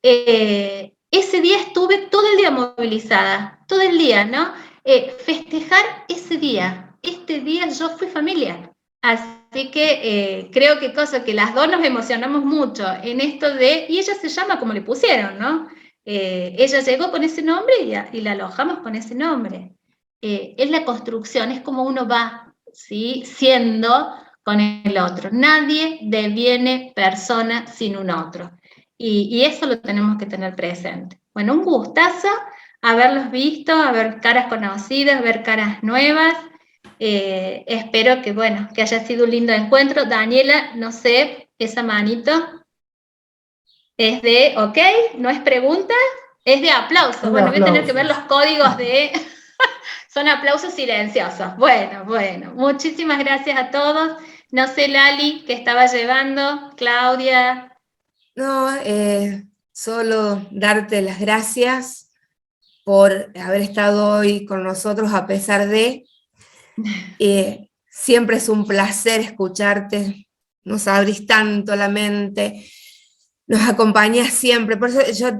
ese día estuve todo el día movilizada, todo el día, ¿no? Festejar ese día. Este día yo fui familia. Así que creo que las dos nos emocionamos mucho en esto de, y ella se llama como le pusieron, ¿no? Ella llegó con ese nombre y la alojamos con ese nombre. Es la construcción, es como uno va, ¿sí?, siendo con el otro. Nadie deviene persona sin un otro. Y eso lo tenemos que tener presente. Bueno, un gustazo haberlos visto, ver caras conocidas, ver caras nuevas. Espero que, bueno, que haya sido un lindo encuentro. Daniela, no sé, esa manito es de, ok, no es pregunta, es de aplauso. Bueno, voy a tener que ver los códigos de... Son aplausos silenciosos. Bueno, muchísimas gracias a todos. No sé, Lali, ¿qué estaba llevando? Claudia. No, solo darte las gracias por haber estado hoy con nosotros a pesar de... siempre es un placer escucharte, nos abrís tanto la mente, nos acompañás siempre, por eso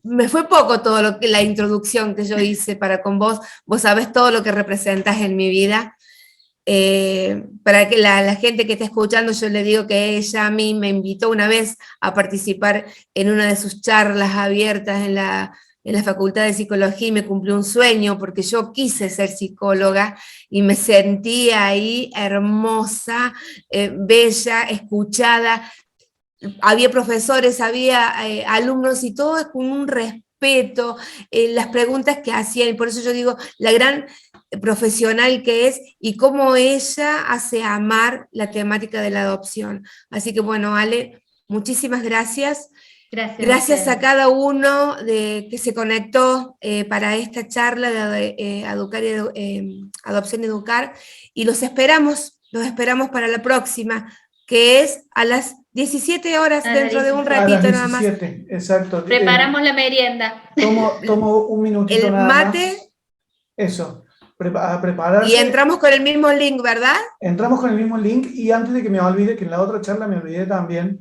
me fue poco todo la introducción que yo hice para con vos sabés todo lo que representas en mi vida. Para que la gente que está escuchando, yo le digo que ella a mí me invitó una vez a participar en una de sus charlas abiertas en la Facultad de Psicología, y me cumplió un sueño porque yo quise ser psicóloga y me sentí ahí hermosa, bella, escuchada. Había profesores, había alumnos, y todo con un respeto, las preguntas que hacían, y por eso yo digo, la gran profesional que es, y cómo ella hace amar la temática de la adopción. Así que bueno, Ale, muchísimas gracias. Gracias a cada uno que se conectó para esta charla de Adopción Educar, y los esperamos para la próxima, que es a las 17 horas, dentro de un ratito nada más. 17, exacto. Preparamos la merienda. Tomo un minutito El nada mate. más. Eso, a prepararse. Y entramos con el mismo link, ¿verdad? Entramos con el mismo link, y antes de que me olvide, que en la otra charla me olvidé también,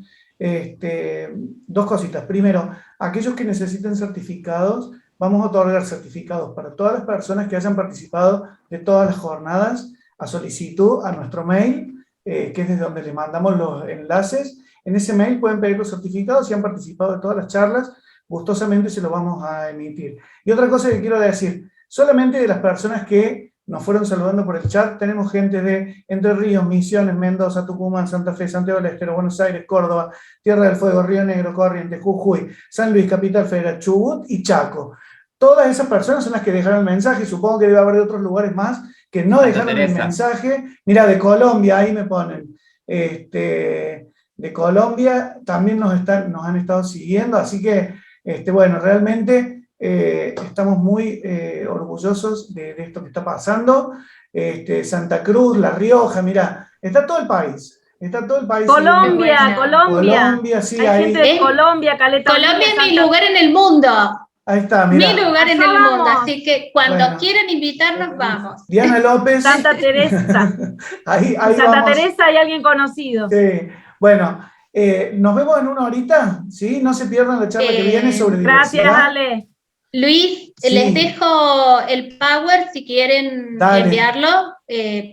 dos cositas. Primero, aquellos que necesiten certificados, vamos a otorgar certificados para todas las personas que hayan participado de todas las jornadas, a solicitud a nuestro mail, que es desde donde le mandamos los enlaces. En ese mail pueden pedir los certificados si han participado de todas las charlas, gustosamente se los vamos a emitir. Y otra cosa que quiero decir, solamente de las personas que nos fueron saludando por el chat, tenemos gente de Entre Ríos, Misiones, Mendoza, Tucumán, Santa Fe, Santiago del Estero, Buenos Aires, Córdoba, Tierra del Fuego, Río Negro, Corrientes, Jujuy, San Luis, Capital Federal, Chubut y Chaco. Todas esas personas son las que dejaron el mensaje. Supongo que debe haber de otros lugares más que no dejaron el mensaje. Mira, de Colombia, ahí me ponen. De Colombia también nos han estado siguiendo, así que, bueno, realmente estamos muy orgullosos de esto que está pasando. Santa Cruz, La Rioja, mira, está todo el país. Está todo el país. Colombia, Colombia, sí, hay gente de Colombia, Caleta. Colombia es mi lugar en el mundo. Ahí está, mira. Mi lugar en el mundo, así que cuando Bueno, quieran invitarnos, vamos. Diana López. Santa Teresa. ahí Santa vamos. Teresa hay alguien conocido. Sí. Bueno, nos vemos en una horita, ¿sí? No se pierdan la charla que viene sobre diversidad. Gracias, Ale. Luis, Sí. les dejo el power, si quieren enviarlo,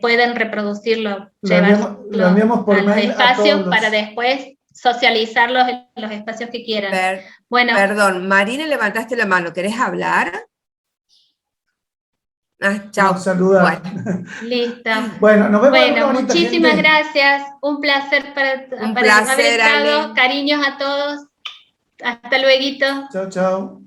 pueden reproducirlo, Lo enviamos por a los mail espacios a todos los... para después socializarlos en los espacios que quieran. Bueno, Perdón, Marina, levantaste la mano, ¿querés hablar? Chao. Nos saluda. Bueno. listo. Bueno, nos vemos en una horita, Muchísimas gente. gracias. Un placer para placer, haber estado. Ale. Cariños a todos. Hasta luego. Chao, chao.